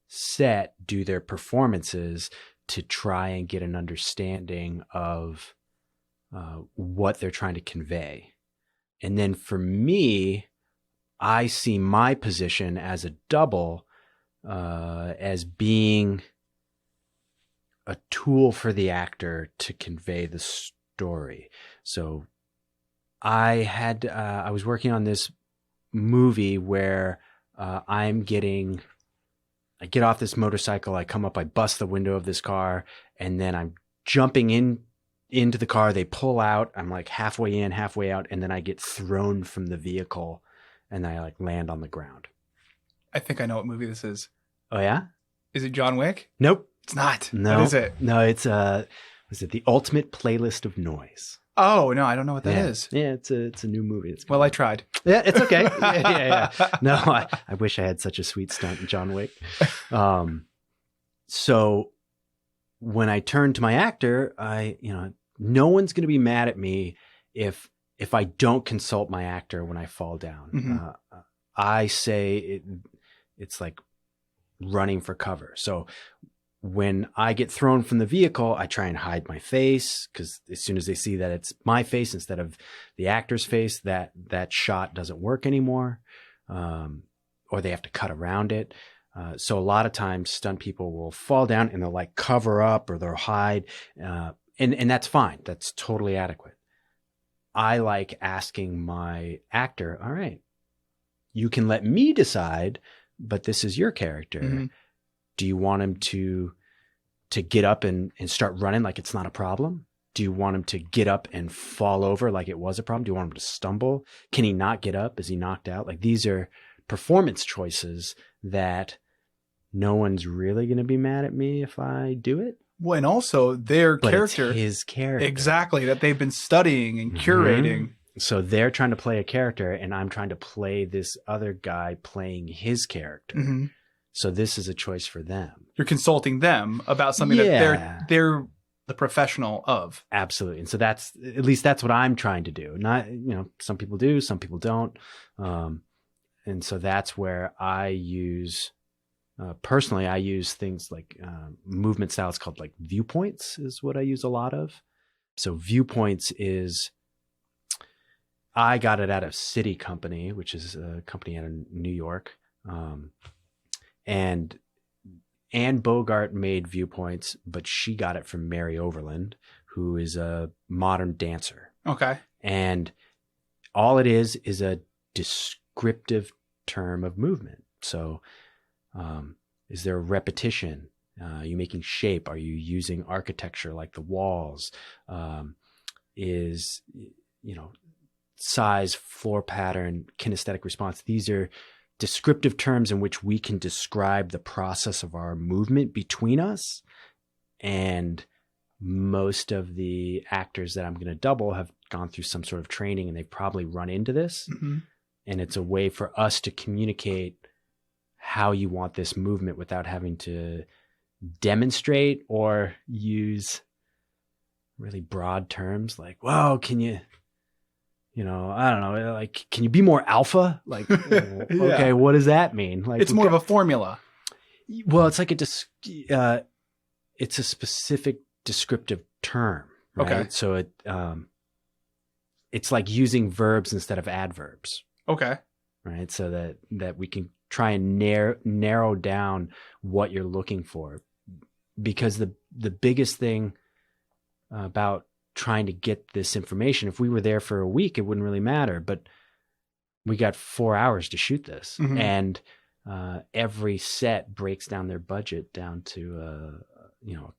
set do their performances to try and get an understanding of what they're trying to convey. And then for me, I see my position as a double as being a tool for the actor to convey the story. So I was working on this movie where I get off this motorcycle, I come up, I bust the window of this car, and then I'm jumping into the car. They pull out. I'm halfway in, halfway out, and then I get thrown from the vehicle and then I like land on the ground. I think I know what movie this is. Oh yeah? Is it John Wick? Nope. It's not. No. What is it? No, it's was it The Ultimate Playlist of Noise? Oh, no, I don't know what that is. Yeah, it's a new movie. It's Well, I tried. Yeah, it's okay. Yeah. No, I wish I had such a sweet stunt in John Wick. So when I turn to my actor, no one's going to be mad at me if I don't consult my actor when I fall down. Mm-hmm. I say it's like running for cover. So when I get thrown from the vehicle, I try and hide my face, because as soon as they see that it's my face instead of the actor's face, that shot doesn't work anymore, or they have to cut around it. So a lot of times stunt people will fall down and they'll like cover up or they'll hide, and that's fine. That's totally adequate. I like asking my actor, all right, you can let me decide, but this is your character. Mm-hmm. Do you want him to get up and start running like it's not a problem? Do you want him to get up and fall over like it was a problem? Do you want him to stumble? Can he not get up? Is he knocked out? Like, these are performance choices that no one's really going to be mad at me if I do it. Well, and also their character. It's his character. Exactly, that they've been studying and curating. Mm-hmm. So they're trying to play a character and I'm trying to play this other guy playing his character. Mm-hmm. So this is a choice for them. You're consulting them about something that they're the professional of. Absolutely. And so that's what I'm trying to do. Not, some people do, some people don't. And so that's where I use, personally, I use things like movement styles called like viewpoints is what I use a lot of. So viewpoints is, I got it at a City Company, which is a company out of New York. And Anne Bogart made viewpoints, but she got it from Mary Overland, who is a modern dancer. Okay. And all it is a descriptive term of movement. So is there a repetition? Are you making shape? Are you using architecture like the walls? Is, size, floor pattern, kinesthetic response? These are descriptive terms in which we can describe the process of our movement between us. And most of the actors that I'm going to double have gone through some sort of training and they've probably run into this. Mm-hmm. And it's a way for us to communicate how you want this movement without having to demonstrate or use really broad terms like, wow, can you, I don't know, like, can you be more alpha? Like, okay, what does that mean? Like, it's more of a formula. Well, it's like it's a specific descriptive term, right? Okay. So it's like using verbs instead of adverbs. Okay. Right. So that we can try and narrow down what you're looking for, because the biggest thing about trying to get this information, if we were there for a week, it wouldn't really matter, but we got 4 hours to shoot this. Mm-hmm. And every set breaks down their budget down to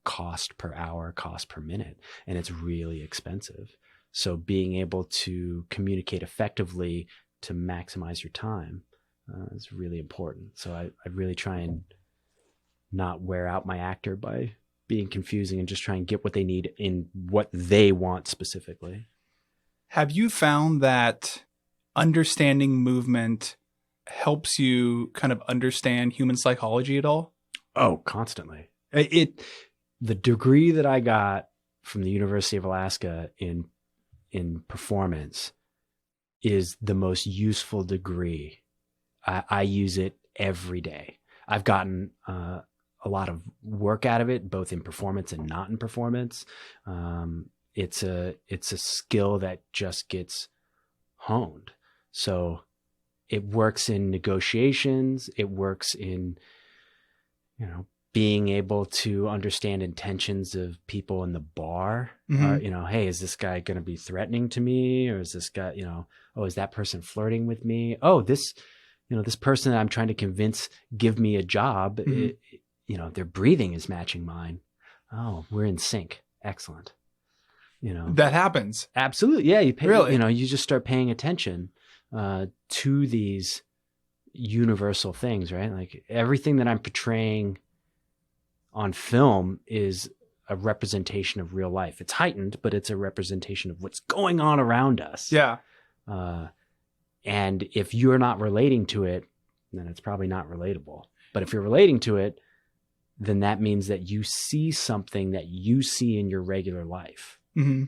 cost per hour, cost per minute, and it's really expensive. So being able to communicate effectively to maximize your time is really important. So I really try and not wear out my actor by being confusing and just try and get what they need in what they want specifically. Have you found that understanding movement helps you kind of understand human psychology at all? Oh, constantly. The degree that I got from the University of Alaska in performance is the most useful degree. I use it every day. I've gotten a lot of work out of it, both in performance and not in performance. It's a skill that just gets honed. So it works in negotiations. It works in, being able to understand intentions of people in the bar. Mm-hmm. Hey, is this guy going to be threatening to me? Or is this guy, is that person flirting with me? Oh, this person that I'm trying to convince give me a job. Mm-hmm. Their breathing is matching mine. Oh, we're in sync. Excellent. That happens. Absolutely. Yeah. You pay, really? You just start paying attention. to these universal things, right? Like everything that I'm portraying on film is a representation of real life. It's heightened, but it's a representation of what's going on around us. Yeah. And if you're not relating to it, then it's probably not relatable. But if you're relating to it, then that means that you see something that you see in your regular life. Mm-hmm.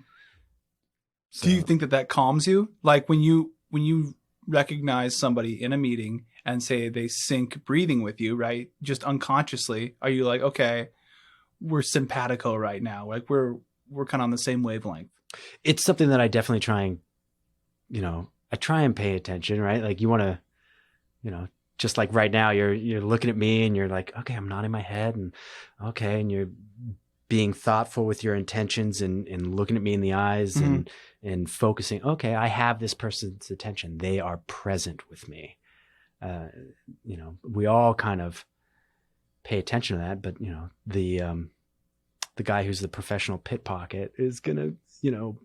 So, Do you think that that calms you? Like when you recognize somebody in a meeting and say they sync breathing with you, right? Just unconsciously, are you like, okay, we're simpatico right now. Like we're kind of on the same wavelength. it's something that I definitely try and, I try and pay attention, right? Like you want to, just like right now, you're looking at me and you're like, okay, I'm nodding my head and okay. And you're being thoughtful with your intentions and looking at me in the eyes and focusing. Okay. I have this person's attention. They are present with me. We all kind of pay attention to that, but the guy who's the professional pickpocket is going to,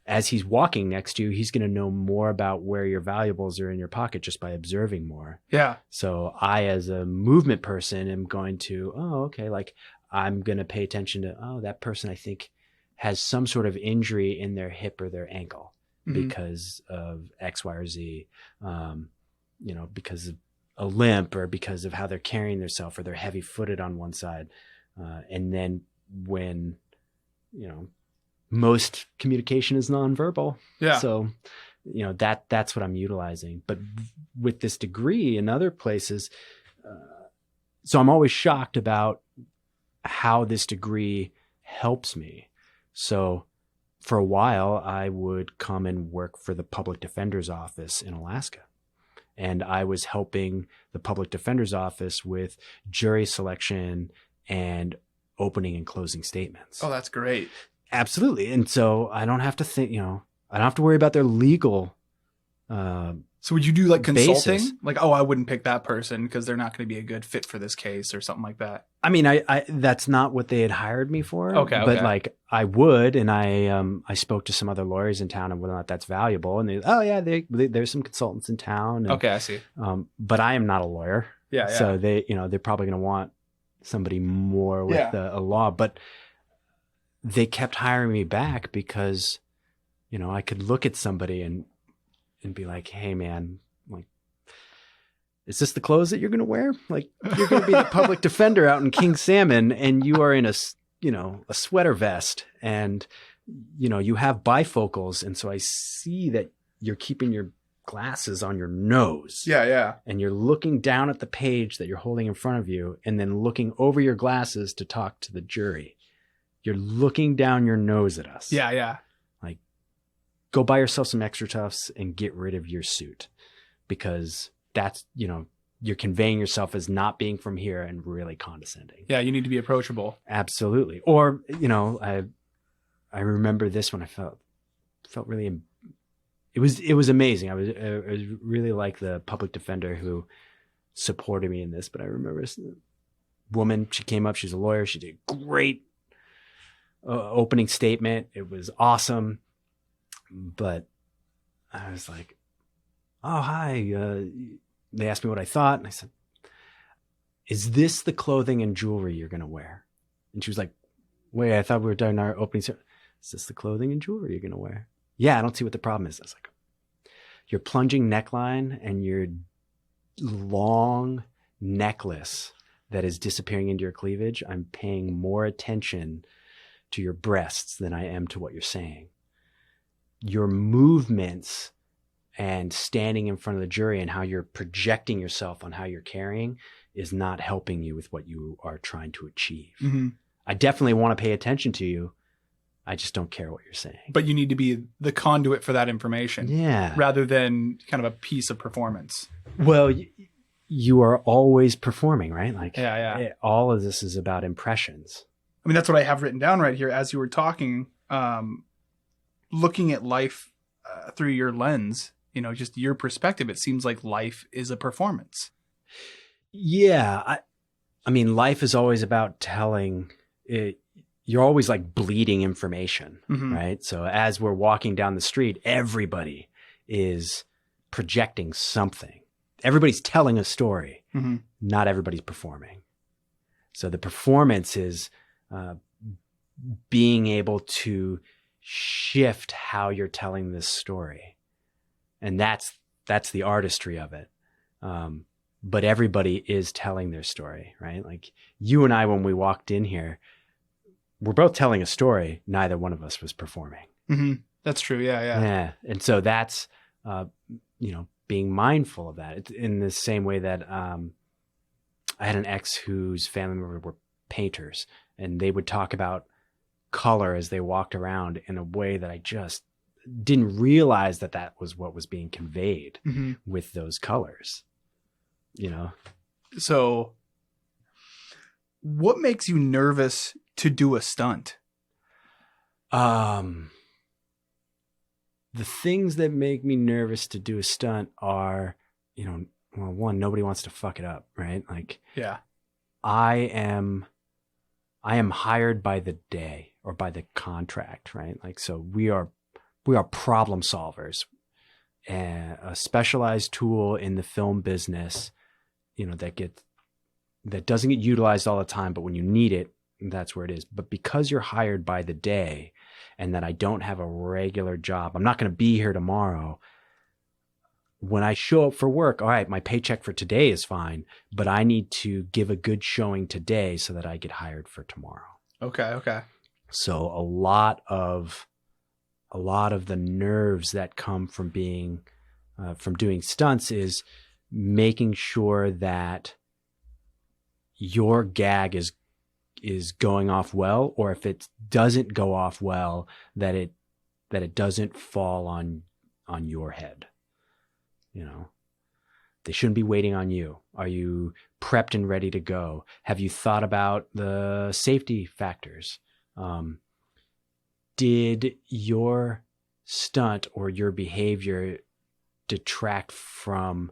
as he's walking next to you, he's going to know more about where your valuables are in your pocket just by observing more. Yeah. So I, as a movement person, am going to, like I'm going to pay attention to, that person I think has some sort of injury in their hip or their ankle because of X, Y, or Z, because of a limp or because of how they're carrying themselves or they're heavy footed on one side. And then when, most communication is nonverbal. Yeah. So, that's what I'm utilizing. But with this degree in other places, so I'm always shocked about how this degree helps me. So for a while, I would come and work for the public defender's office in Alaska. And I was helping the public defender's office with jury selection and opening and closing statements. Oh, that's great. Absolutely. And so I don't have to think, I don't have to worry about their legal. So would you do like consulting? Basis. Like, I wouldn't pick that person because they're not going to be a good fit for this case or something like that. I mean, I that's not what they had hired me for. Okay. But like I would, and I spoke to some other lawyers in town and whether or not that's valuable. And there's some consultants in town. And, Okay, I see. But I am not a lawyer. Yeah. So they're probably going to want somebody more with a law, but they kept hiring me back because, I could look at somebody and be like, hey man, like, is this the clothes that you're going to wear? Like you're going to be the public defender out in King Salmon and you are in a sweater vest and, you have bifocals. And so I see that you're keeping your glasses on your nose. Yeah. And you're looking down at the page that you're holding in front of you and then looking over your glasses to talk to the jury. You're looking down your nose at us. Yeah. Like, go buy yourself some extra tufts and get rid of your suit because that's, you're conveying yourself as not being from here and really condescending. Yeah, you need to be approachable. Absolutely. Or, I remember this when I felt really, it was amazing. I was really like the public defender who supported me in this, but I remember this woman, she came up, she's a lawyer. She did a great opening statement. It was awesome. But I was like, oh, hi. They asked me what I thought. And I said, is this the clothing and jewelry you're going to wear? And she was like, wait, I thought we were doing our opening. Is this the clothing and jewelry you're going to wear? Yeah, I don't see what the problem is. I was like, your plunging neckline and your long necklace that is disappearing into your cleavage. I'm paying more attention to your breasts than I am to what you're saying. Your movements and standing in front of the jury and how you're projecting yourself on how you're carrying is not helping you with what you are trying to achieve. Mm-hmm. I definitely want to pay attention to you. I just don't care what you're saying. But you need to be the conduit for that information. Yeah. Rather than kind of a piece of performance. Well, you are always performing, right? Like, all of this is about impressions. I mean, that's what I have written down right here as you were talking, looking at life through your lens, just your perspective. It seems like life is a performance. Yeah. I mean, life is always about telling it. You're always like bleeding information, right? So as we're walking down the street, everybody is projecting something. Everybody's telling a story. Mm-hmm. Not everybody's performing. So the performance is being able to shift how you're telling this story. And that's the artistry of it. But everybody is telling their story, right? Like you and I, when we walked in here, we're both telling a story. Neither one of us was performing. Mm-hmm. That's true. Yeah. And so that's, being mindful of that. It's in the same way that I had an ex whose family members were painters, and they would talk about color as they walked around in a way that I just didn't realize that was what was being conveyed Mm-hmm. with those colors, So what makes you nervous to do a stunt? The things that make me nervous to do a stunt are, one, nobody wants to fuck it up, right? Like, Yeah. I am hired by the day or by the contract, right? Like, so we are problem solvers. And a specialized tool in the film business, that doesn't get utilized all the time, but when you need it, that's where it is. But because you're hired by the day and that I don't have a regular job, I'm not going to be here tomorrow. When I show up for work, all right, my paycheck for today is fine, but I need to give a good showing today so that I get hired for tomorrow. Okay. So a lot of the nerves that come from from doing stunts is making sure that your gag is going off well, or if it doesn't go off well, that it doesn't fall on your head. They shouldn't be waiting on you. Are you prepped and ready to go? Have you thought about the safety factors? Did your stunt or your behavior detract from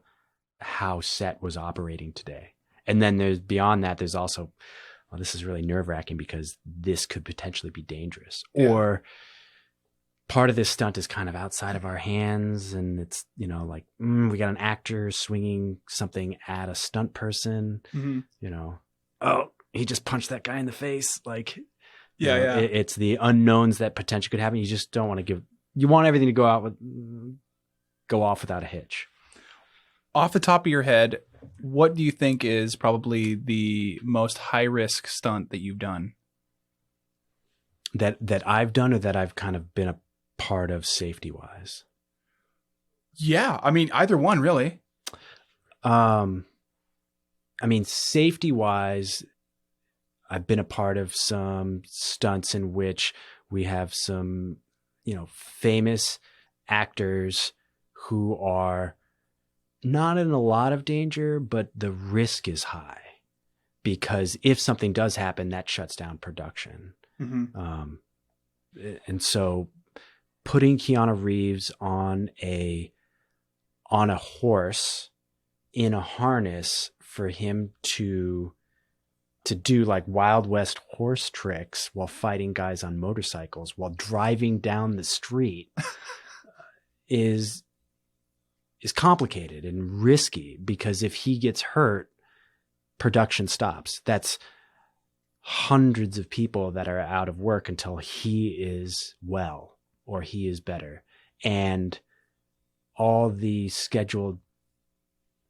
how set was operating today? And then there's also, well, this is really nerve-wracking because this could potentially be dangerous. Yeah. Or part of this stunt is kind of outside of our hands, and it's, we got an actor swinging something at a stunt person, Mm-hmm. Oh, he just punched that guy in the face. Like, Yeah. it's the unknowns that potentially could happen. You just don't want to you want everything to go off without a hitch. Off the top of your head, what do you think is probably the most high risk stunt that you've done? That I've done, or that I've kind of been a part of safety wise? Yeah. I mean, either one really. Safety wise, I've been a part of some stunts in which we have some, famous actors who are not in a lot of danger, but the risk is high because if something does happen, that shuts down production. Mm-hmm. And so putting Keanu Reeves on a horse in a harness for him to do like Wild West horse tricks while fighting guys on motorcycles while driving down the street is complicated and risky, because if he gets hurt, production stops. That's hundreds of people that are out of work until he is well or he is better. And all the scheduled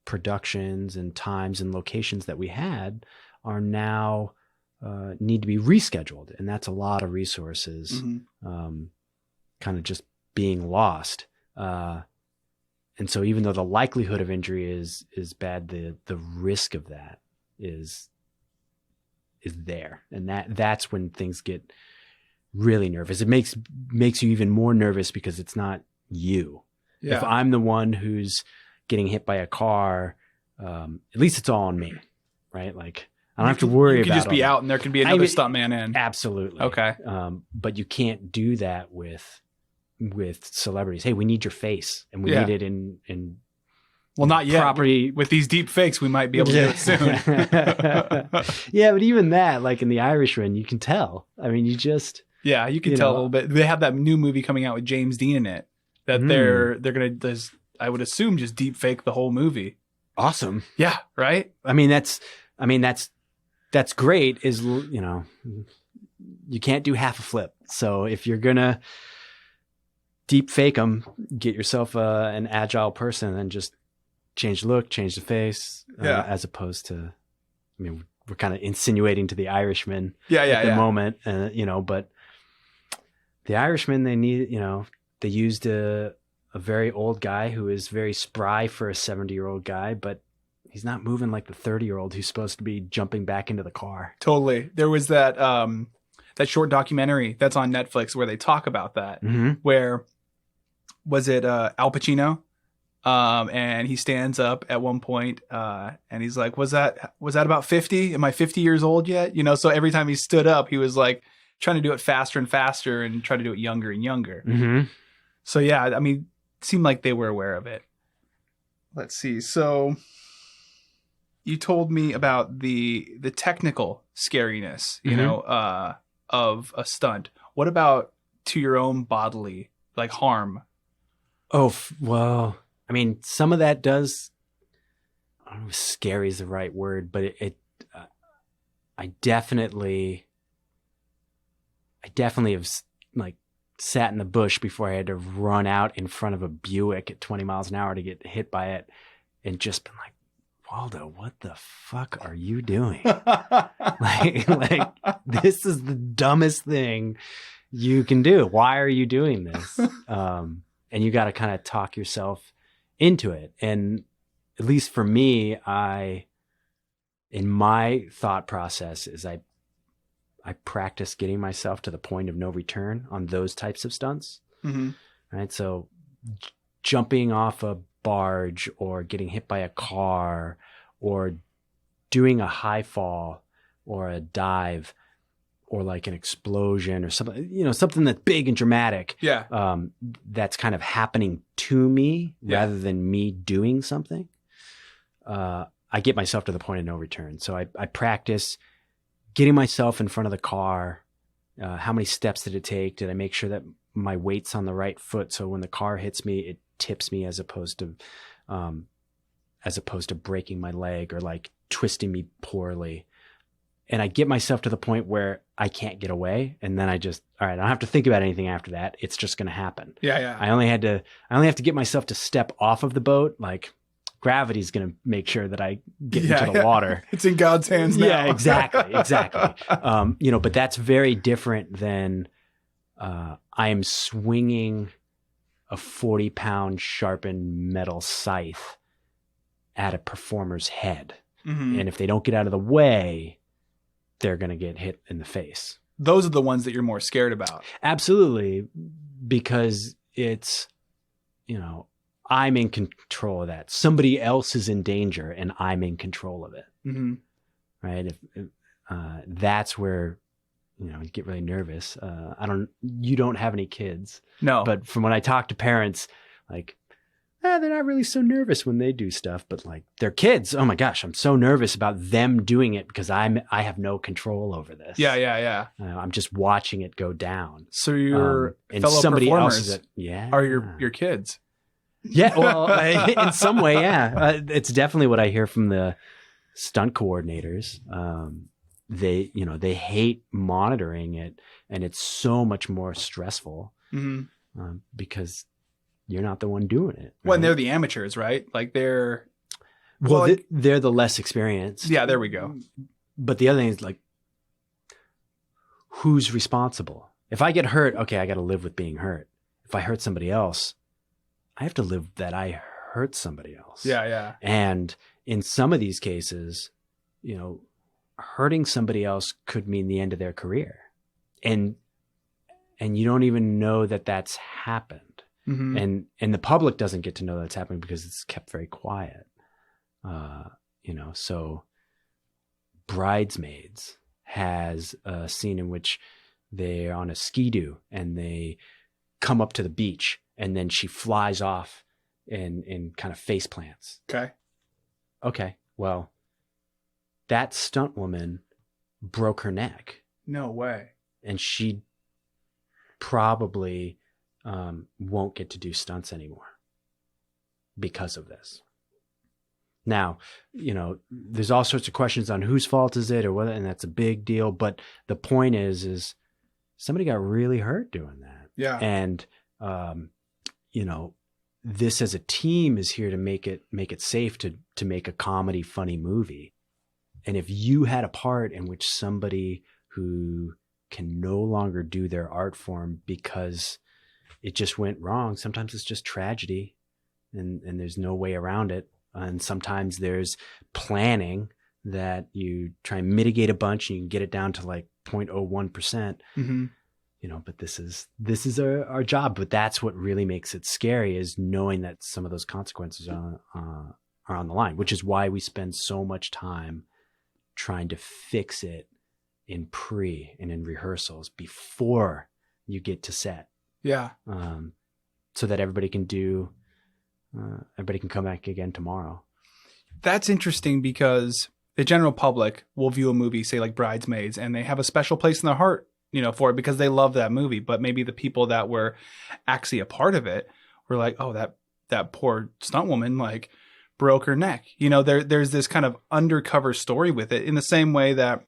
productions and times and locations that we had are now need to be rescheduled. And that's a lot of resources kind of just being lost. And so even though the likelihood of injury is bad, the risk of that is there. And that's when things get really nervous. It makes you even more nervous because it's not you. Yeah. If I'm the one who's getting hit by a car, at least it's all on me, right? Like I don't have to worry about it. You can just be out and there can be another stuntman in. Absolutely. Okay. But you can't do that with celebrities. Hey, we need your face and we need it in well, not yet. Property. With these deep fakes, we might be able to do it soon. Yeah, but even that, like in The Irishman, you can tell. I mean, you can tell a little bit. They have that new movie coming out with James Dean in it that they're gonna. There's I would assume, just deep fake the whole movie. Awesome. Yeah. Right. I mean, that's great. Is, you know, you can't do half a flip. So if you're gonna deep fake them, get yourself an agile person and just change the look, change the face, as opposed to, I mean, we're kind of insinuating to the Irishman at the moment, you know, but the Irishman, they used a very old guy who is very spry for a 70-year-old guy, but he's not moving like the 30-year-old who's supposed to be jumping back into the car. Totally. There was that short documentary that's on Netflix where they talk about that. Mm-hmm. Where was it Al Pacino? And he stands up at one point, and he's like, was that about 50? Am I 50 years old yet? You know, so every time he stood up, he was like trying to do it faster and faster and try to do it younger and younger. Mm-hmm. So yeah, I mean, it seemed like they were aware of it. Let's see. So you told me about the technical scariness, you know, of a stunt. What about to your own bodily, like harm? Oh, well, I mean, some of that does, I don't know if scary is the right word, but I definitely have like sat in the bush before I had to run out in front of a Buick at 20 miles an hour to get hit by it and just been like, Waldo, what the fuck are you doing? like this is the dumbest thing you can do. Why are you doing this? And you got to kind of talk yourself into it. And at least for me, in my thought process is I practice getting myself to the point of no return on those types of stunts. Mm-hmm. Right. So jumping off a barge or getting hit by a car or doing a high fall or a dive or like an explosion or something, you know, something that's big and dramatic. Yeah. That's kind of happening to me rather than me doing something. I get myself to the point of no return. So I practice getting myself in front of the car. How many steps did it take? Did I make sure that my weight's on the right foot? So when the car hits me, it tips me as opposed to breaking my leg or like twisting me poorly. And I get myself to the point where I can't get away. And then all right, I don't have to think about anything after that. It's just going to happen. Yeah. I only have to get myself to step off of the boat. Like gravity's going to make sure that I get into the water. It's in God's hands now. Yeah, exactly. You know, but that's very different than I am swinging a 40-pound sharpened metal scythe at a performer's head. Mm-hmm. And if they don't get out of the way, they're going to get hit in the face. Those are the ones that you're more scared about. Absolutely. Because it's, you know, I'm in control of that. Somebody else is in danger and I'm in control of it. Mm-hmm. Right. If that's where, you know, you get really nervous. You don't have any kids. No. But from when I talk to parents, like, they're not really so nervous when they do stuff, but like their kids, oh my gosh, I'm so nervous about them doing it because I have no control over this. Yeah. I'm just watching it go down. So your and fellow somebody performers else are your kids. Yeah, well, in some way, yeah. It's definitely what I hear from the stunt coordinators. They hate monitoring it, and it's so much more stressful because you're not the one doing it. Right? Well, and they're the amateurs, right? Like they're they're the less experienced. Yeah, there we go. But the other thing is like, who's responsible? If I get hurt, okay, I got to live with being hurt. If I hurt somebody else, I have to live that I hurt somebody else. Yeah. And in some of these cases, you know, hurting somebody else could mean the end of their career. And you don't even know that that's happened. Mm-hmm. And the public doesn't get to know that's happening because it's kept very quiet. You know, so Bridesmaids has a scene in which they're on a ski-doo and they come up to the beach and then she flies off and kind of face plants. Okay. Well, that stunt woman broke her neck. No way. And she probably won't get to do stunts anymore because of this. Now, there's all sorts of questions on whose fault is it or whether, and that's a big deal. But the point is somebody got really hurt doing that. Yeah. And, this as a team is here to make it safe to make a comedy, funny movie. And if you had a part in which somebody who can no longer do their art form because it just went wrong, sometimes it's just tragedy and there's no way around it. And sometimes there's planning that you try and mitigate a bunch and you can get it down to like 0.01%. Mm-hmm. But this is our job. But that's what really makes it scary, is knowing that some of those consequences are on the line, which is why we spend so much time trying to fix it in pre and in rehearsals before you get to set. Yeah. So that everybody can come back again tomorrow. That's interesting because the general public will view a movie, say like Bridesmaids, and they have a special place in their heart, for it because they love that movie. But maybe the people that were actually a part of it were like, oh, that poor stunt woman, like, broke her neck. There's this kind of undercover story with it, in the same way that,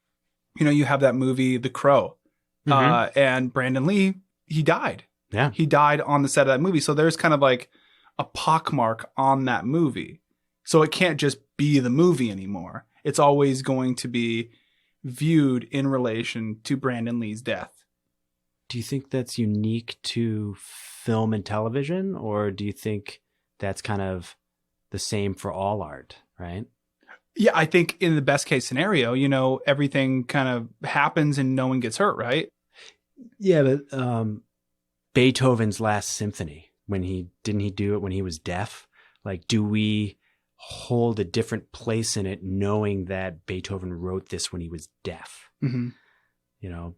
you have that movie, The Crow, and Brandon Lee, he died. Yeah. He died on the set of that movie. So there's kind of like a pockmark on that movie. So it can't just be the movie anymore. It's always going to be viewed in relation to Brandon Lee's death. Do you think that's unique to film and television, or do you think that's kind of the same for all art, right? Yeah, I think in the best case scenario, everything kind of happens and no one gets hurt, right? Yeah, but Beethoven's Last Symphony, didn't he do it when he was deaf? Like, do we hold a different place in it knowing that Beethoven wrote this when he was deaf? Mm-hmm.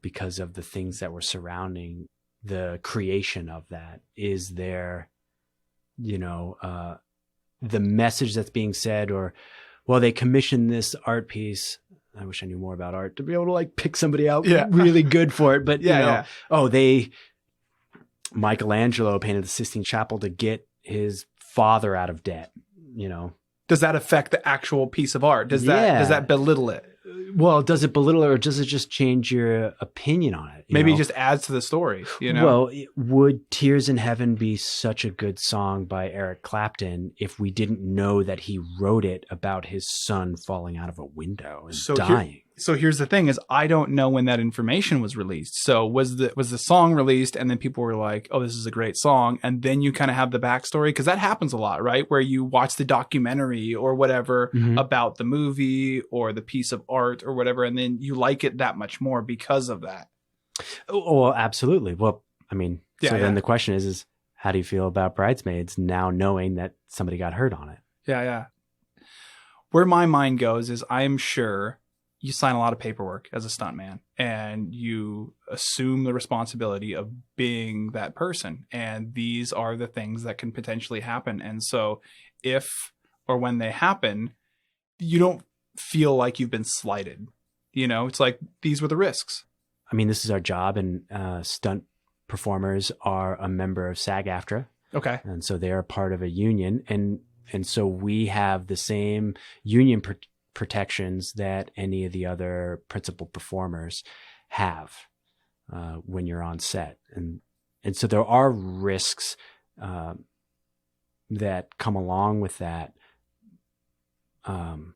Because of the things that were surrounding the creation of that? Is there, the message that's being said, or, well, they commissioned this art piece. I wish I knew more about art to be able to like pick somebody out really good for it. But, Michelangelo painted the Sistine Chapel to get his father out of debt, Does that affect the actual piece of art? Does that belittle it? Well, does it belittle it, or does it just change your opinion on it? Maybe it just adds to the story, Well, would Tears in Heaven be such a good song by Eric Clapton if we didn't know that he wrote it about his son falling out of a window and dying? So here's the thing: is I don't know when that information was released. So was the song released, and then people were like, "Oh, this is a great song," and then you kind of have the backstory, because that happens a lot, right? Where you watch the documentary or whatever about the movie or the piece of art or whatever, and then you like it that much more because of that. Oh, absolutely. Well, I mean, then the question is how do you feel about Bridesmaids now, knowing that somebody got hurt on it? Yeah. Where my mind goes is, I'm sure you sign a lot of paperwork as a stuntman and you assume the responsibility of being that person. And these are the things that can potentially happen. And so if or when they happen, you don't feel like you've been slighted. It's like, these were the risks. I mean, this is our job, and stunt performers are a member of SAG-AFTRA. Okay. And so they're a part of a union. And so we have the same union protections that any of the other principal performers have when you're on set. And so there are risks that come along with that. And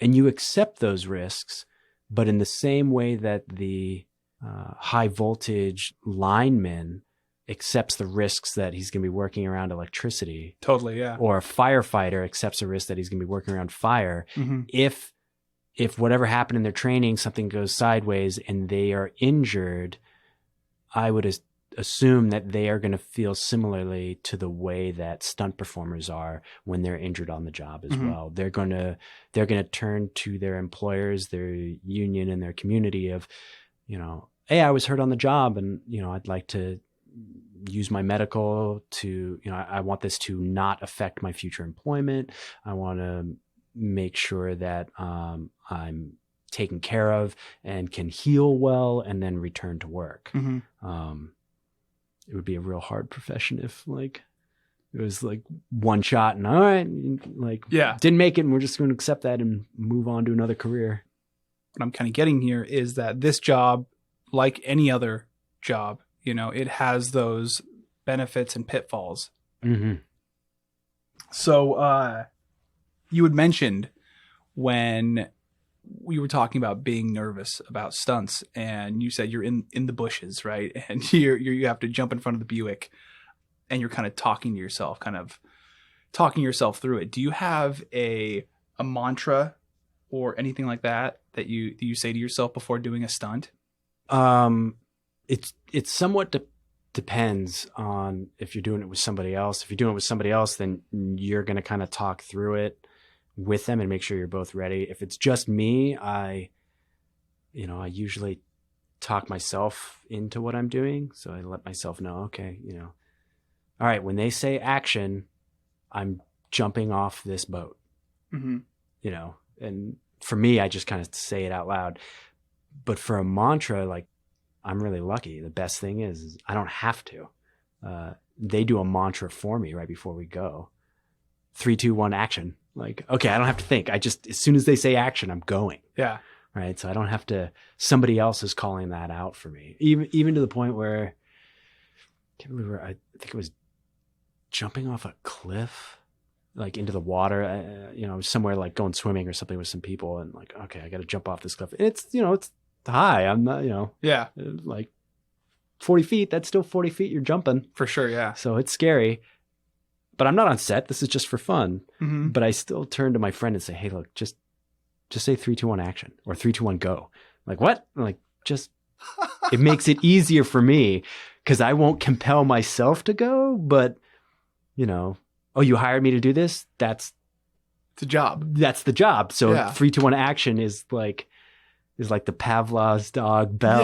you accept those risks, but in the same way that the high voltage lineman accepts the risks that he's going to be working around electricity. Totally, yeah. Or a firefighter accepts the risk that he's going to be working around fire. Mm-hmm. If whatever happened in their training, something goes sideways and they are injured, I would assume that they are going to feel similarly to the way that stunt performers are when they're injured on the job as well. They're going to turn to their employers, their union, and their community of, hey, I was hurt on the job, and I'd like to use my medical to, I want this to not affect my future employment. I want to make sure that I'm taken care of and can heal well and then return to work. Mm-hmm. It would be a real hard profession if It was like one shot and all right, like didn't make it and we're just going to accept that and move on to another career. What I'm kind of getting here is that this job, like any other job, you know, it has those benefits and pitfalls. Mm-hmm. So you had mentioned when we were talking about being nervous about stunts, and you said you're in the bushes, right? And you have to jump in front of the Buick, and you're kind of talking to yourself through it. Do you have a mantra or anything like that you say to yourself before doing a stunt? It's somewhat depends on if you're doing it with somebody else. If you're doing it with somebody else, then you're going to kind of talk through it with them and make sure you're both ready. If it's just me, I usually talk myself into what I'm doing. So I let myself know, okay, all right, when they say action, I'm jumping off this boat, and for me, I just kind of say it out loud. But for a mantra, like, I'm really lucky. The best thing is I don't have to. They do a mantra for me right before we go. 3, 2, 1, action. Like, okay, I don't have to think. I just, as soon as they say action, I'm going. Yeah. Right. So I don't have to, somebody else is calling that out for me. Even to the point where, I can't remember, I think it was jumping off a cliff, like into the water, somewhere like going swimming or something with some people, and like, okay, I got to jump off this cliff. And it's high. I'm not, like 40 feet. That's still 40 feet you're jumping. For sure. Yeah. So it's scary. But I'm not on set. This is just for fun. Mm-hmm. But I still turn to my friend and say, hey, look, just say 3, 2, 1 action, or 3, 2, 1 go. Like, what? I'm like, just, it makes it easier for me because I won't compel myself to go. But, oh, you hired me to do this? It's a job. That's the job. So 3, 2, 1 action is like the Pavlov's dog bell.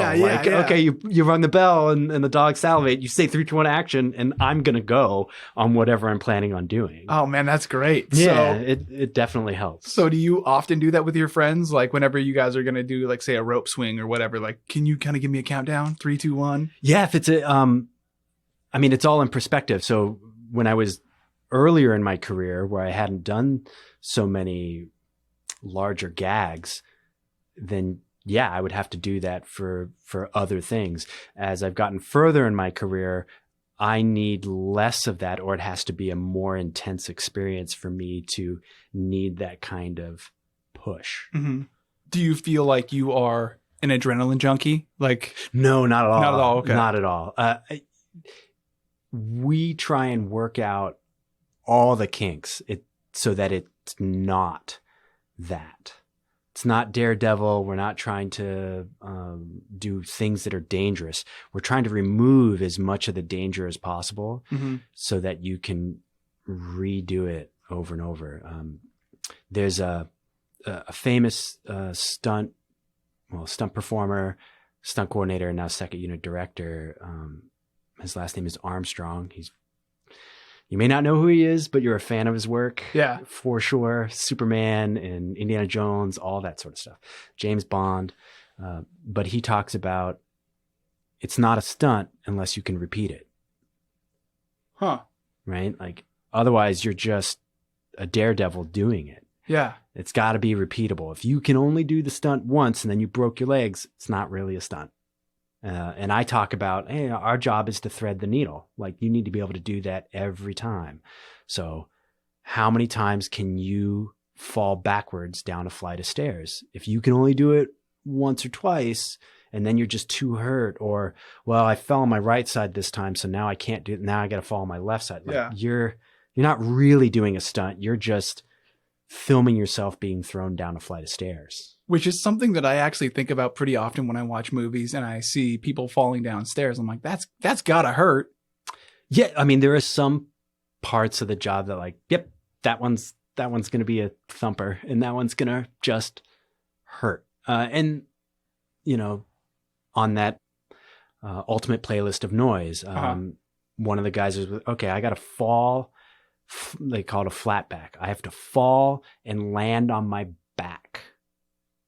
Okay, you rung the bell and the dog salivate. You say 3, 2, 1 action, and I'm gonna go on whatever I'm planning on doing. Oh man, that's great. Yeah, it definitely helps. So do you often do that with your friends? Like whenever you guys are gonna do, like, say, a rope swing or whatever, like, can you kind of give me a countdown? 3, 2, 1? Yeah, if it's it's all in perspective. So when I was earlier in my career where I hadn't done so many larger gags, then yeah, I would have to do that for other things. As I've gotten further in my career, I need less of that, or it has to be a more intense experience for me to need that kind of push. Mm-hmm. Do you feel like you are an adrenaline junkie? Like, no, not at all. Not at all. Okay. Not at all. We try and work out all the kinks so that it's not that. It's not Daredevil. We're not trying to do things that are dangerous. We're trying to remove as much of the danger as possible so that you can redo it over and over. There's a famous stunt performer, stunt coordinator, and now second unit director. His last name is Armstrong. You may not know who he is, but you're a fan of his work. Yeah. For sure. Superman and Indiana Jones, all that sort of stuff. James Bond. But he talks about it's not a stunt unless you can repeat it. Huh. Right? Like, otherwise you're just a daredevil doing it. Yeah. It's got to be repeatable. If you can only do the stunt once and then you broke your legs, it's not really a stunt. And I talk about, hey, our job is to thread the needle. Like, you need to be able to do that every time. So how many times can you fall backwards down a flight of stairs? If you can only do it once or twice, and then you're just too hurt, or, well, I fell on my right side this time, so now I can't do it. Now I got to fall on my left side. Like, you're not really doing a stunt. You're just filming yourself being thrown down a flight of stairs. Which is something that I actually think about pretty often when I watch movies and I see people falling downstairs. I'm like, that's gotta hurt. Yeah, I mean, there are some parts of the job that, like, yep, that one's gonna be a thumper, and that one's gonna just hurt. And on that ultimate playlist of noise, one of the guys was, okay, I gotta fall. They call it a flat back. I have to fall and land on my back.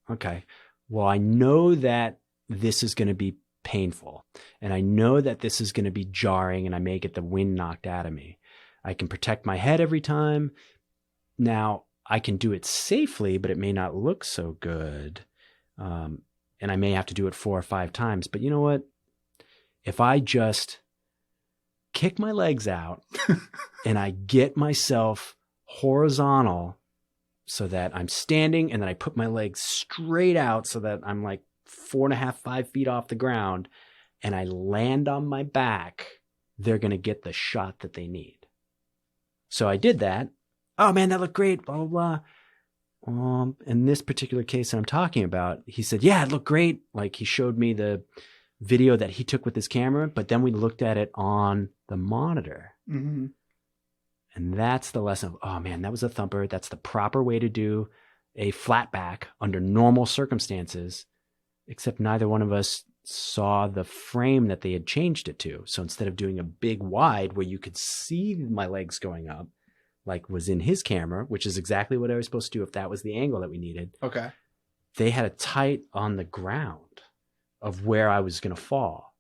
Okay. Well, I know that this is going to be painful, and I know that this is going to be jarring, and I may get the wind knocked out of me. I can protect my head every time. Now, I can do it safely, but it may not look so good. And I may have to do it 4 or 5 times. But you know what? If I just kick my legs out and I get myself horizontal so that I'm standing, and then I put my legs straight out so that I'm like 4.5, 5 feet off the ground, and I land on my back, they're going to get the shot that they need. So I did that. Oh man, that looked great, blah, blah, blah. In this particular case that I'm talking about, he said, yeah, it looked great. Like, he showed me the video that he took with his camera, but then we looked at it on the monitor. Mm-hmm. And that's the lesson of, oh man, that was a thumper. That's the proper way to do a flatback under normal circumstances, except neither one of us saw the frame that they had changed it to. So instead of doing a big wide where you could see my legs going up, like was in his camera, which is exactly what I was supposed to do if that was the angle that we needed. Okay. They had it tight on the ground of where I was going to fall.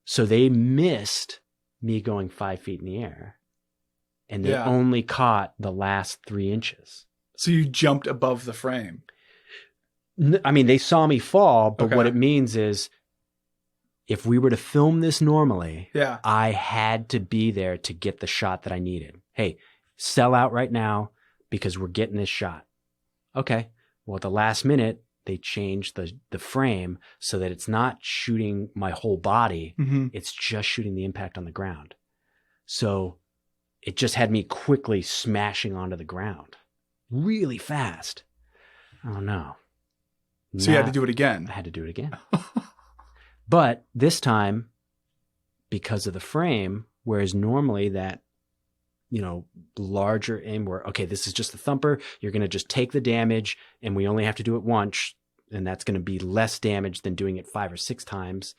So they missed me going 5 feet in the air, and they only caught the last 3 inches. So you jumped above the frame. I mean, they saw me fall, but what it means is if we were to film this normally, I had to be there to get the shot that I needed. Hey, sell out right now because we're getting this shot. Okay. Well, at the last minute, they changed the frame so that it's not shooting my whole body. Mm-hmm. It's just shooting the impact on the ground. So it just had me quickly smashing onto the ground really fast. Oh no. So you had to do it again. I had to do it again. But this time, because of the frame, whereas normally that, larger aim where, okay, this is just a thumper. You're going to just take the damage and we only have to do it once. And that's going to be less damage than doing it 5 or 6 times.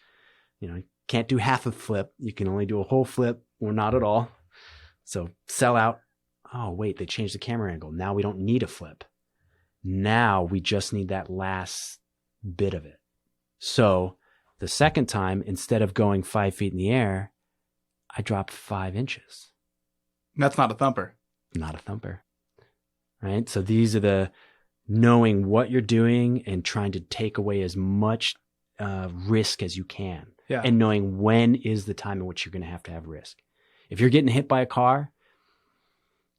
You can't do half a flip. You can only do a whole flip or not at all. So sell out. Oh, wait, they changed the camera angle. Now we don't need a flip. Now we just need that last bit of it. So the second time, instead of going 5 feet in the air, I dropped 5 inches. That's not a thumper. Not a thumper. Right? So these are the knowing what you're doing and trying to take away as much risk as you can. Yeah. And knowing when is the time in which you're going to have risk. If you're getting hit by a car,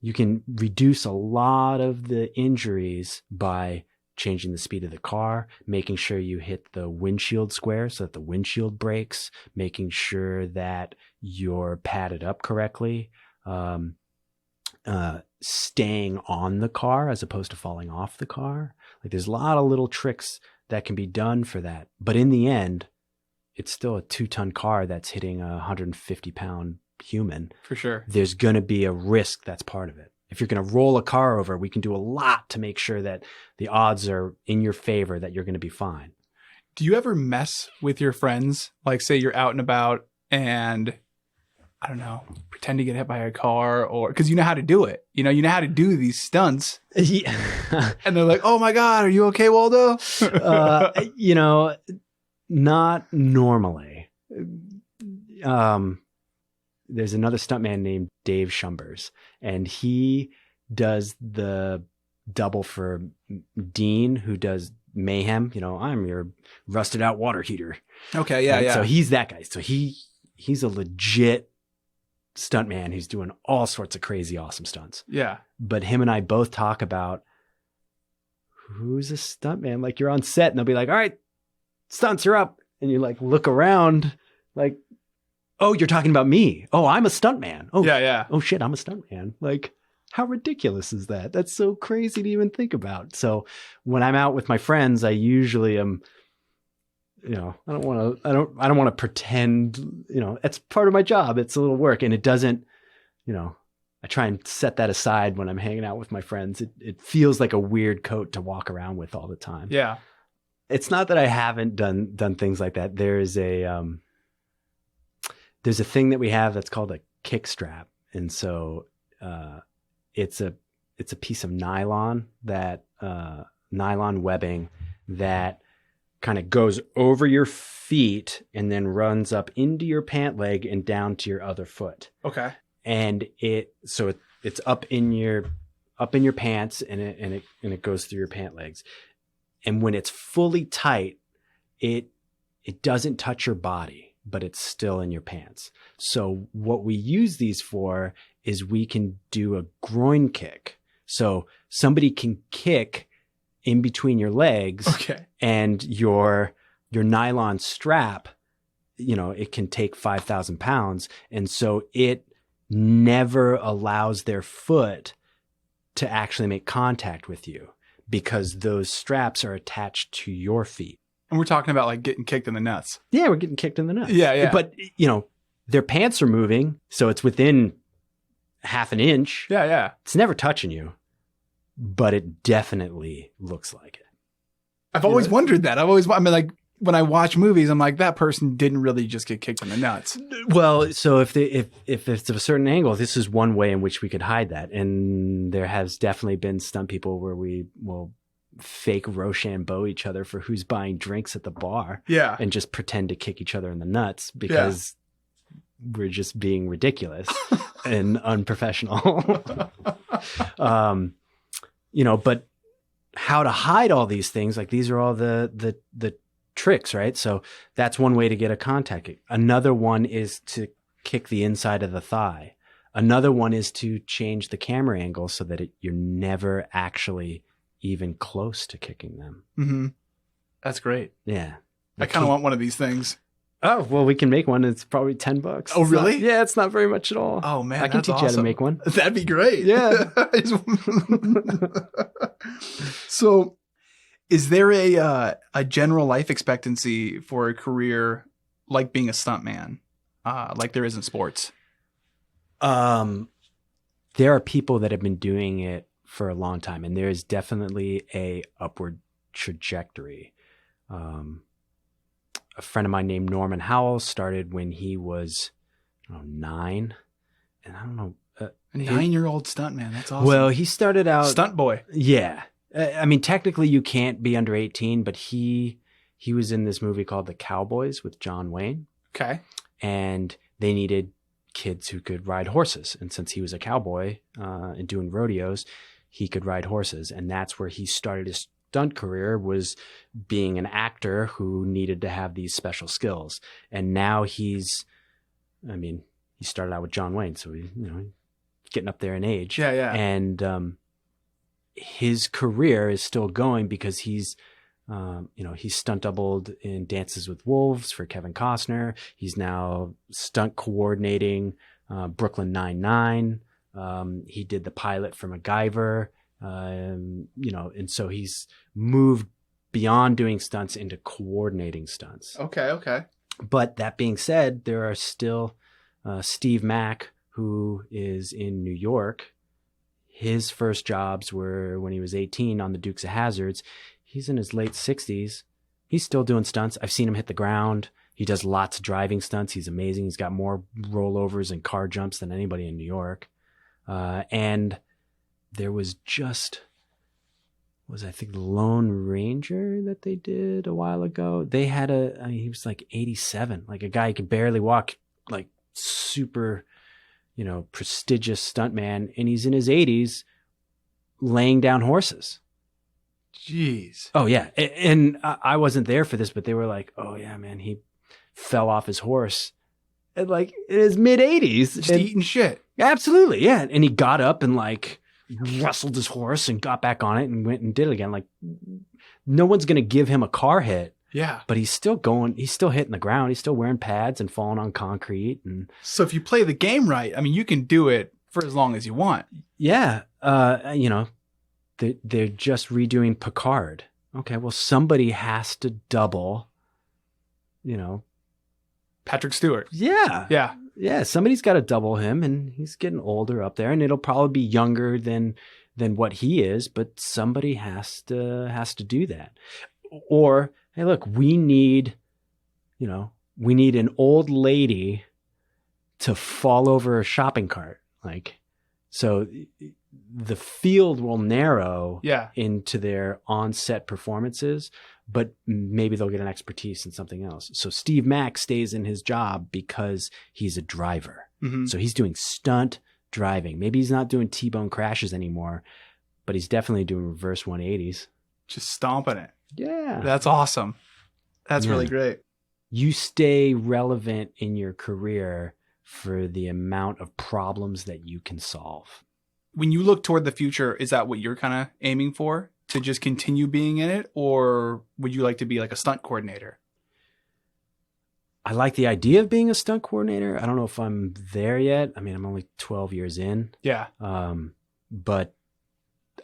you can reduce a lot of the injuries by changing the speed of the car, making sure you hit the windshield square so that the windshield breaks, making sure that you're padded up correctly, staying on the car as opposed to falling off the car. Like, there's a lot of little tricks that can be done for that. But in the end, it's still a 2-ton car that's hitting a 150-pound human. For sure. There's going to be a risk that's part of it. If you're going to roll a car over, we can do a lot to make sure that the odds are in your favor that you're going to be fine. Do you ever mess with your friends? Like, say you're out and about and, I don't know, pretend to get hit by a car, or because you know how to do it. You know how to do these stunts. Yeah. And they're like, oh my God, are you okay, Waldo? Not normally. There's another stuntman named Dave Schumbers, and he does the double for Dean, who does Mayhem. I'm your rusted out water heater. Okay, yeah, right? yeah. So he's that guy. So he's a legit stuntman who's doing all sorts of crazy, awesome stunts. Yeah. But him and I both talk about who's a stuntman. Like, you're on set and they'll be like, all right, stunts, you're up. And you like look around like, oh, you're talking about me. Oh, I'm a stuntman. Oh, yeah. Oh shit, I'm a stuntman. Like, how ridiculous is that? That's so crazy to even think about. So when I'm out with my friends, I usually am, I don't want to pretend, it's part of my job. It's a little work, and it doesn't, I try and set that aside when I'm hanging out with my friends. It feels like a weird coat to walk around with all the time. Yeah. It's not that I haven't done things like that. There's a thing that we have that's called a kick strap. And so, it's a piece of nylon nylon webbing that kind of goes over your feet and then runs up into your pant leg and down to your other foot. Okay. and it's up in your pants, and it goes through your pant legs. And when it's fully tight, it doesn't touch your body, but it's still in your pants. So what we use these for is we can do a groin kick. So somebody can kick in between your legs, Okay. and your nylon strap, it can take 5,000 pounds. And so it never allows their foot to actually make contact with you because those straps are attached to your feet. And we're talking about like getting kicked in the nuts. Yeah, we're getting kicked in the nuts. Yeah, yeah. But, their pants are moving, so it's within half an inch. Yeah, yeah. It's never touching you, but it definitely looks like it. I've always wondered that. Like when I watch movies, I'm like, that person didn't really just get kicked in the nuts. Well, so if it's of a certain angle, this is one way in which we could hide that. And there has definitely been stunt people where we will fake Rochambeau each other for who's buying drinks at the bar. Yeah. And just pretend to kick each other in the nuts because we're just being ridiculous and unprofessional. But how to hide all these things, like these are all the tricks, right? So that's one way to get a contact kick. Another one is to kick the inside of the thigh. Another one is to change the camera angle so that you're never actually even close to kicking them. Mm-hmm. That's great. Yeah. I kind of want one of these things. Oh, well, we can make one. It's probably $10. Oh, really? It's not very much at all. Oh, man. I can teach you how to make one. That'd be great. Yeah. So is there a general life expectancy for a career like being a stuntman, like there is in sports? There are people that have been doing it for a long time, and there is definitely a upward trajectory. A friend of mine named Norman Howell started when he was 9, and I don't know. A 9-year-old stuntman. That's awesome. Well, he started out stunt boy. Yeah. I mean, technically you can't be under 18, but he was in this movie called The Cowboys with John Wayne. Okay. And they needed kids who could ride horses. And since he was a cowboy and doing rodeos, he could ride horses. And that's where he started his stunt career, was being an actor who needed to have these special skills. And now he started out with John Wayne. So he's getting up there in age. Yeah, yeah. And his career is still going because he's stunt doubled in Dances with Wolves for Kevin Costner. He's now stunt coordinating Brooklyn Nine-Nine. He did the pilot for MacGyver. And so he's moved beyond doing stunts into coordinating stunts. Okay. But that being said, there are still Steve Mack, who is in New York. His first jobs were when he was 18 on the Dukes of Hazzards. He's in his late 60s. He's still doing stunts. I've seen him hit the ground. He does lots of driving stunts. He's amazing. He's got more rollovers and car jumps than anybody in New York. And there was I think the Lone Ranger that they did a while ago. They had he was like 87, like a guy who could barely walk, like super, prestigious stuntman. And he's in his 80s laying down horses. Jeez. Oh yeah. And I wasn't there for this, but they were like, oh yeah, man, he fell off his horse at like in his mid 80s. Just eating shit. Absolutely. Yeah. And he got up and like wrestled his horse and got back on it and went and did it again. Like no one's going to give him a car hit. Yeah. But he's still going, he's still hitting the ground. He's still wearing pads and falling on concrete. And so if you play the game right, I mean, you can do it for as long as you want. Yeah. They're just redoing Picard. Okay. Well, somebody has to double, Patrick Stewart. Yeah. Yeah. Yeah. Somebody's got to double him, and he's getting older up there, and it'll probably be younger than what he is, but somebody has to do that. Or, hey, look, we need an old lady to fall over a shopping cart. Like, so the field will narrow into their on-set performances, but maybe they'll get an expertise in something else. So Steve Mack stays in his job because he's a driver. Mhm. So he's doing stunt driving. Maybe he's not doing T-bone crashes anymore, but he's definitely doing reverse 180s. Just stomping it. Yeah. That's awesome. That's Yeah. really great. You stay relevant in your career for the amount of problems that you can solve. When you look toward the future, is that what you're kind of aiming for? To just continue being in it? Or would you like to be like a stunt coordinator? I like the idea of being a stunt coordinator. I don't know if I'm there yet. I mean, I'm only 12 years in. Yeah. But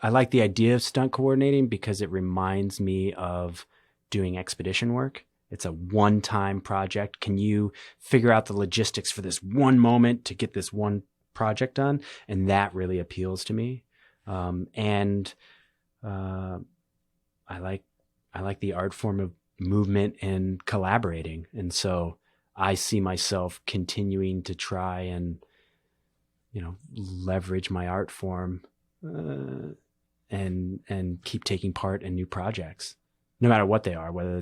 I like the idea of stunt coordinating because it reminds me of doing expedition work. It's a one-time project. Can you figure out the logistics for this one moment to get this one project done? And that really appeals to me. I like the art form of movement and collaborating. And so I see myself continuing to try and, leverage my art form, and keep taking part in new projects, no matter what they are, whether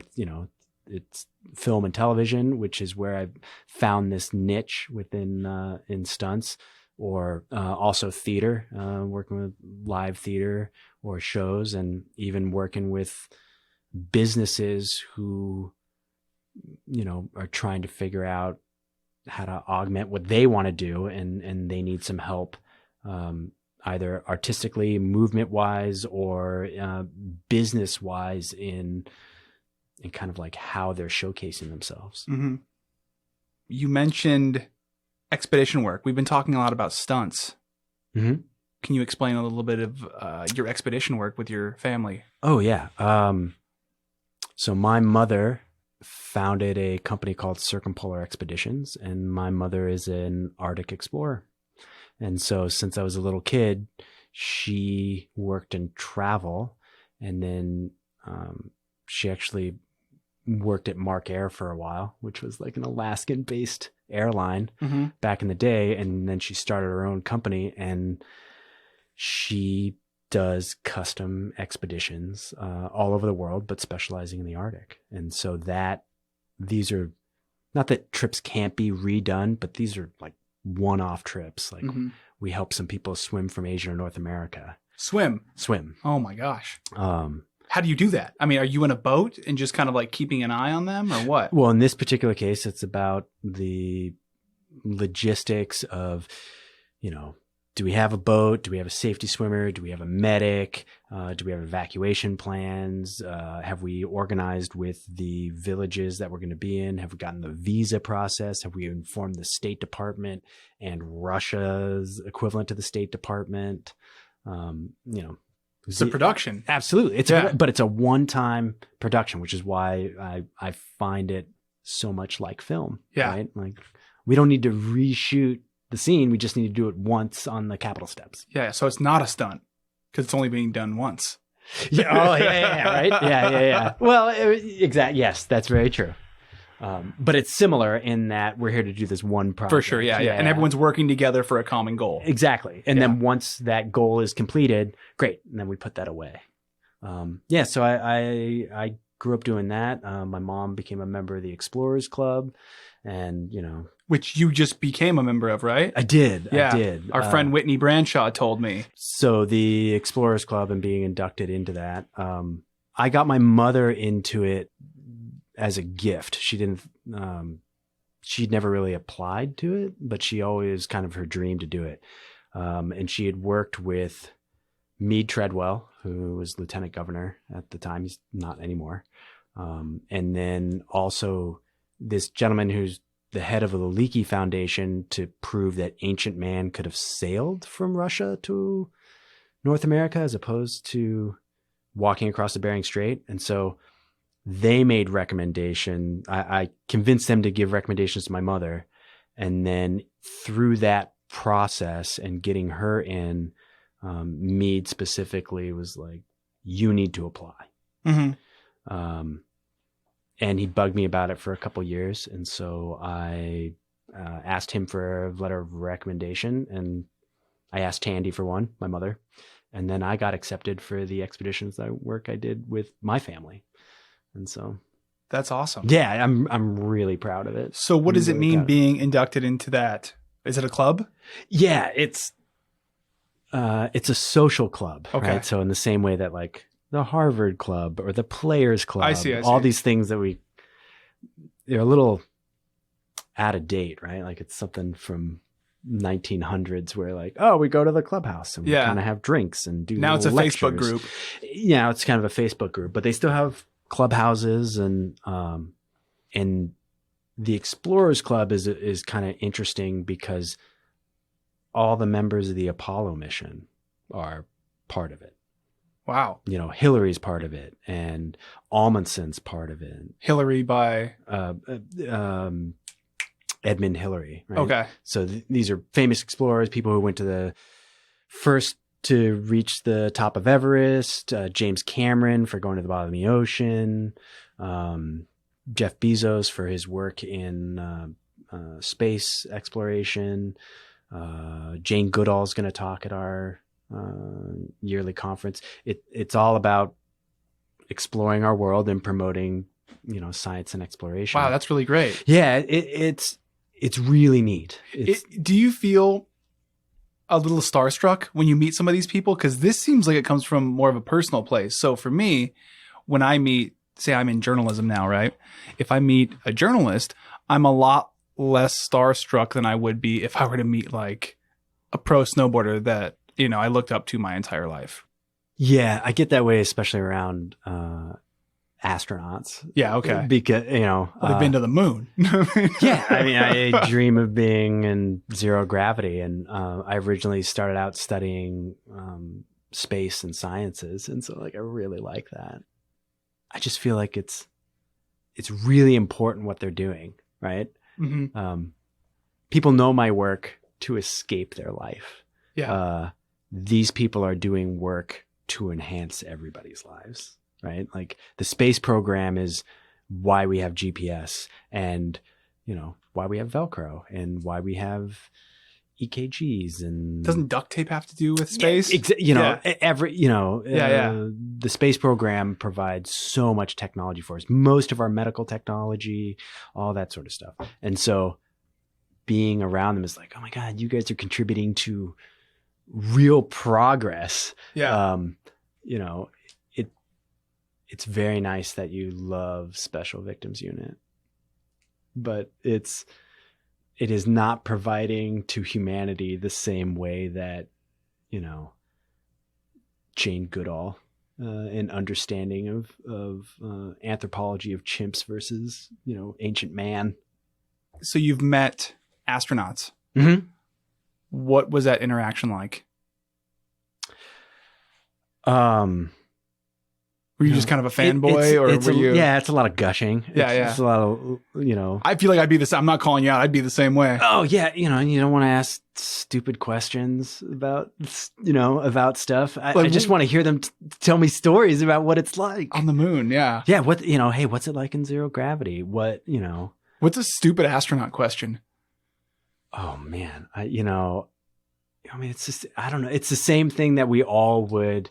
it's film and television, which is where I've found this niche within in stunts, or also theater, working with live theater or shows, and even working with businesses who, are trying to figure out how to augment what they want to do, and they need some help, either artistically, movement wise, or business wise in kind of like how they're showcasing themselves. Mm-hmm. You mentioned expedition work. We've been talking a lot about stunts. Mm-hmm. Can you explain a little bit of your expedition work with your family? Oh, yeah. So my mother founded a company called Circumpolar Expeditions, and my mother is an Arctic explorer. And so since I was a little kid, she worked in travel, and then she actually worked at Mark Air for a while, which was like an Alaskan-based airline back in the day. And then she started her own company, and she does custom expeditions all over the world, but specializing in the Arctic. And so these are not that trips can't be redone, but these are like one-off trips. Like we help some people swim from Asia or North America. Swim. Oh my gosh. How do you do that? I mean, are you in a boat and just kind of like keeping an eye on them, or what? Well, in this particular case, it's about the logistics of, do we have a boat? Do we have a safety swimmer? Do we have a medic? Do we have evacuation plans? Have we organized with the villages that we're going to be in? Have we gotten the visa process? Have we informed the State Department and Russia's equivalent to the State Department? It's a production. Absolutely. But it's a one-time production, which is why I find it so much like film. Yeah. Right? Like, we don't need to reshoot the scene. We just need to do it once on the Capitol steps. Yeah. So it's not a stunt because it's only being done once. Yeah. Oh, yeah. Right. Yeah. Well, exactly. Yes, that's very true. But it's similar in that we're here to do this one project. For sure. Yeah. And everyone's working together for a common goal. Exactly. And then once that goal is completed, great. And then we put that away. So I grew up doing that. My mom became a member of the Explorers Club, and, which you just became a member of, right? I did. Yeah. I did. Our friend Whitney Branshaw told me. So the Explorers Club and being inducted into that, I got my mother into it as a gift. She'd never really applied to it, but she always kind of her dream to do it. And she had worked with Meade Treadwell, who was lieutenant governor at the time. He's not anymore. And then also this gentleman who's the head of the Leakey Foundation to prove that ancient man could have sailed from Russia to North America as opposed to walking across the Bering Strait. And so they made recommendation. I convinced them to give recommendations to my mother. And then through that process and getting her in, Meade specifically was like, you need to apply. And he bugged me about it for a couple years. And so I asked him for a letter of recommendation, and I asked Tandy for one, my mother. And then I got accepted for the expeditions work I did with my family. And so that's awesome. Yeah, I'm really proud of it. So what does it mean being inducted into that? Is it a club? Yeah, it's a social club, Okay. right? So in the same way that like the Harvard Club or the Players Club, I see. all these things that they're a little out of date, right? Like it's something from 1900s where like, oh, we go to the clubhouse and we Yeah. kind of have drinks and do Now it's a lectures. Facebook group. Yeah, it's kind of a Facebook group, but they still have clubhouses and the Explorers Club is kind of interesting because all the members of the Apollo mission are part of it. Wow. You know, Hillary's part of it and Amundsen's part of it. Hillary by... Edmund Hillary. Right? Okay. So these are famous explorers, people who went to the first to reach the top of Everest, James Cameron for going to the bottom of the ocean, Jeff Bezos for his work in space exploration. Jane Goodall's going to talk at our yearly conference. It's all about exploring our world and promoting, you know, science and exploration. Wow, that's really great. Yeah, it's really neat. Do you feel a little starstruck when you meet some of these people? Because this seems like it comes from more of a personal place. So for me, when I meet, say I'm in journalism now, right? If I meet a journalist, I'm a lot less starstruck than I would be if I were to meet like a pro snowboarder that, you know, I looked up to my entire life. Yeah, I get that way, especially around astronauts. Yeah, okay. Because, you know, Well, they've been to the moon. yeah, I mean, I dream of being in zero gravity, and I originally started out studying space and sciences, and so like I really like that. I just feel like it's really important what they're doing, right? Mm-hmm. People know my work to escape their life. Yeah. These people are doing work to enhance everybody's lives. Right? Like the space program is why we have GPS and, you know, why we have Velcro and why we have EKGs and Doesn't duct tape have to do with space? The space program provides so much technology for us, most of our medical technology, all that sort of stuff. And so being around them is like, oh my God, you guys are contributing to real progress. Yeah. You know, it's very nice that you love Special Victims Unit, but it is not providing to humanity the same way that, you know, Jane Goodall, an understanding of anthropology of chimps versus, you know, ancient man. So you've met astronauts. Mm-hmm. What was that interaction like? Were you just kind of a fanboy, or were you? Yeah, it's a lot of gushing. Yeah, It's a lot of, you know. I feel like I'd be the same. I'm not calling you out. I'd be the same way. Oh yeah, you know, you don't want to ask stupid questions about, you know, about stuff. I just want to hear them tell me stories about what it's like On the moon, yeah. Yeah, what, you know, hey, what's it like in zero gravity? What, you know. What's a stupid astronaut question? Oh man, I mean, it's just, I don't know. It's the same thing that we all would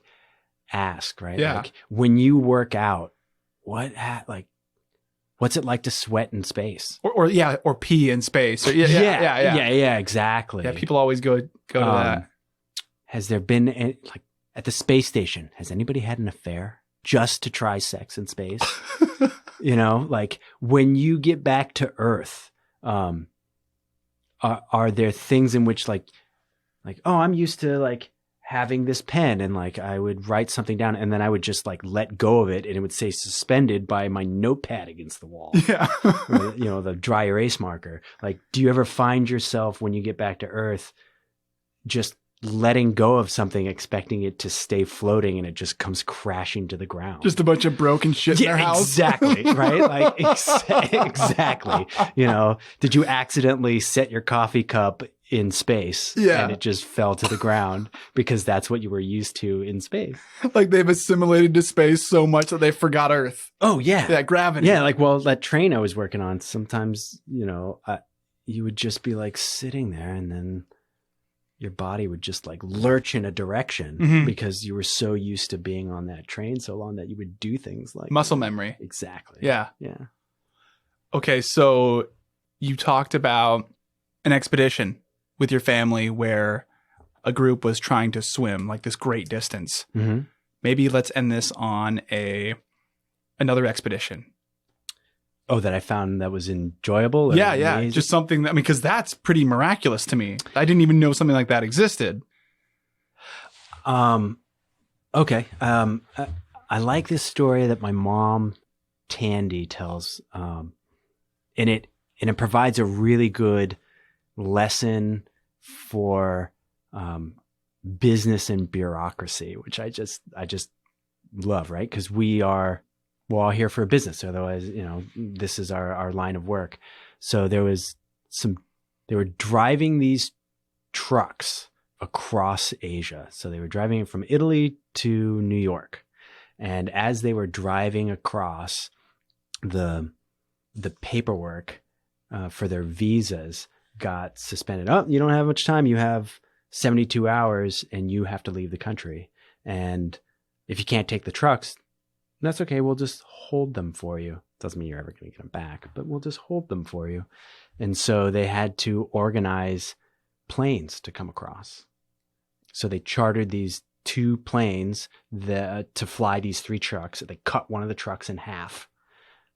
ask, right? Yeah. Like when you work out, what's it like to sweat in space? Or pee in space. Or, yeah, exactly. Yeah, people always go to that. Has there been like at the space station? Has anybody had an affair just to try sex in space? You know, like when you get back to Earth, are there things in which like, oh, I'm used to like having this pen and like I would write something down and then I would just like let go of it and it would say suspended by my notepad against the wall. Yeah. Or, you know, the dry erase marker. Like, do you ever find yourself when you get back to Earth just letting go of something, expecting it to stay floating and it just comes crashing to the ground? Just a bunch of broken shit in their house. Exactly. Right? Like exactly. You know, did you accidentally set your coffee cup in space and it just fell to the ground because that's what you were used to in space? Like they've assimilated to space so much that they forgot Earth. Oh yeah. Yeah, gravity. Yeah, like, well, that train I was working on, sometimes, you know, you would just be like sitting there and then your body would just like lurch in a direction because you were so used to being on that train so long that you would do things like muscle memory. Exactly. Yeah. Yeah. Okay, so you talked about an expedition with your family where a group was trying to swim like this great distance. Mm-hmm. Maybe let's end this on another expedition. Oh, that I found that was enjoyable? Or Yeah. amazing? Just something that, because that's pretty miraculous to me. I didn't even know something like that existed. Okay. I like this story that my mom, Tandy, tells. And it provides a really good lesson for business and bureaucracy, which I just love, right? Because we're all here for a business. Otherwise, this is our line of work. So they were driving these trucks across Asia. So they were driving from Italy to New York. And as they were driving across, the paperwork for their visas got suspended. Oh, you don't have much time. You have 72 hours and you have to leave the country. And if you can't take the trucks, that's okay. We'll just hold them for you. Doesn't mean you're ever going to get them back, but we'll just hold them for you. And so they had to organize planes to come across. So they chartered these 2 planes to fly these 3 trucks. They cut one of the trucks in half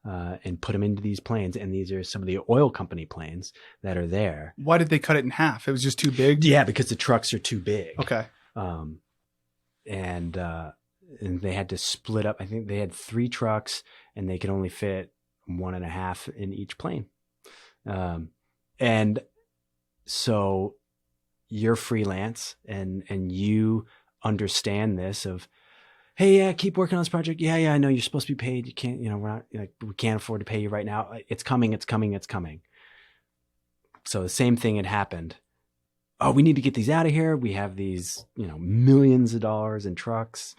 and put them into these planes. And these are some of the oil company planes that are there. Why did they cut it in half? It was just too big? Yeah, because the trucks are too big. Okay. And they had to split up. I think they had 3 trucks and they could only fit 1.5 in each plane. And so you're freelance and you understand this of, hey, yeah, keep working on this project. Yeah, I know you're supposed to be paid. You can't, we're not, we can't afford to pay you right now. It's coming. So the same thing had happened. Oh, we need to get these out of here. We have these, millions of dollars in trucks.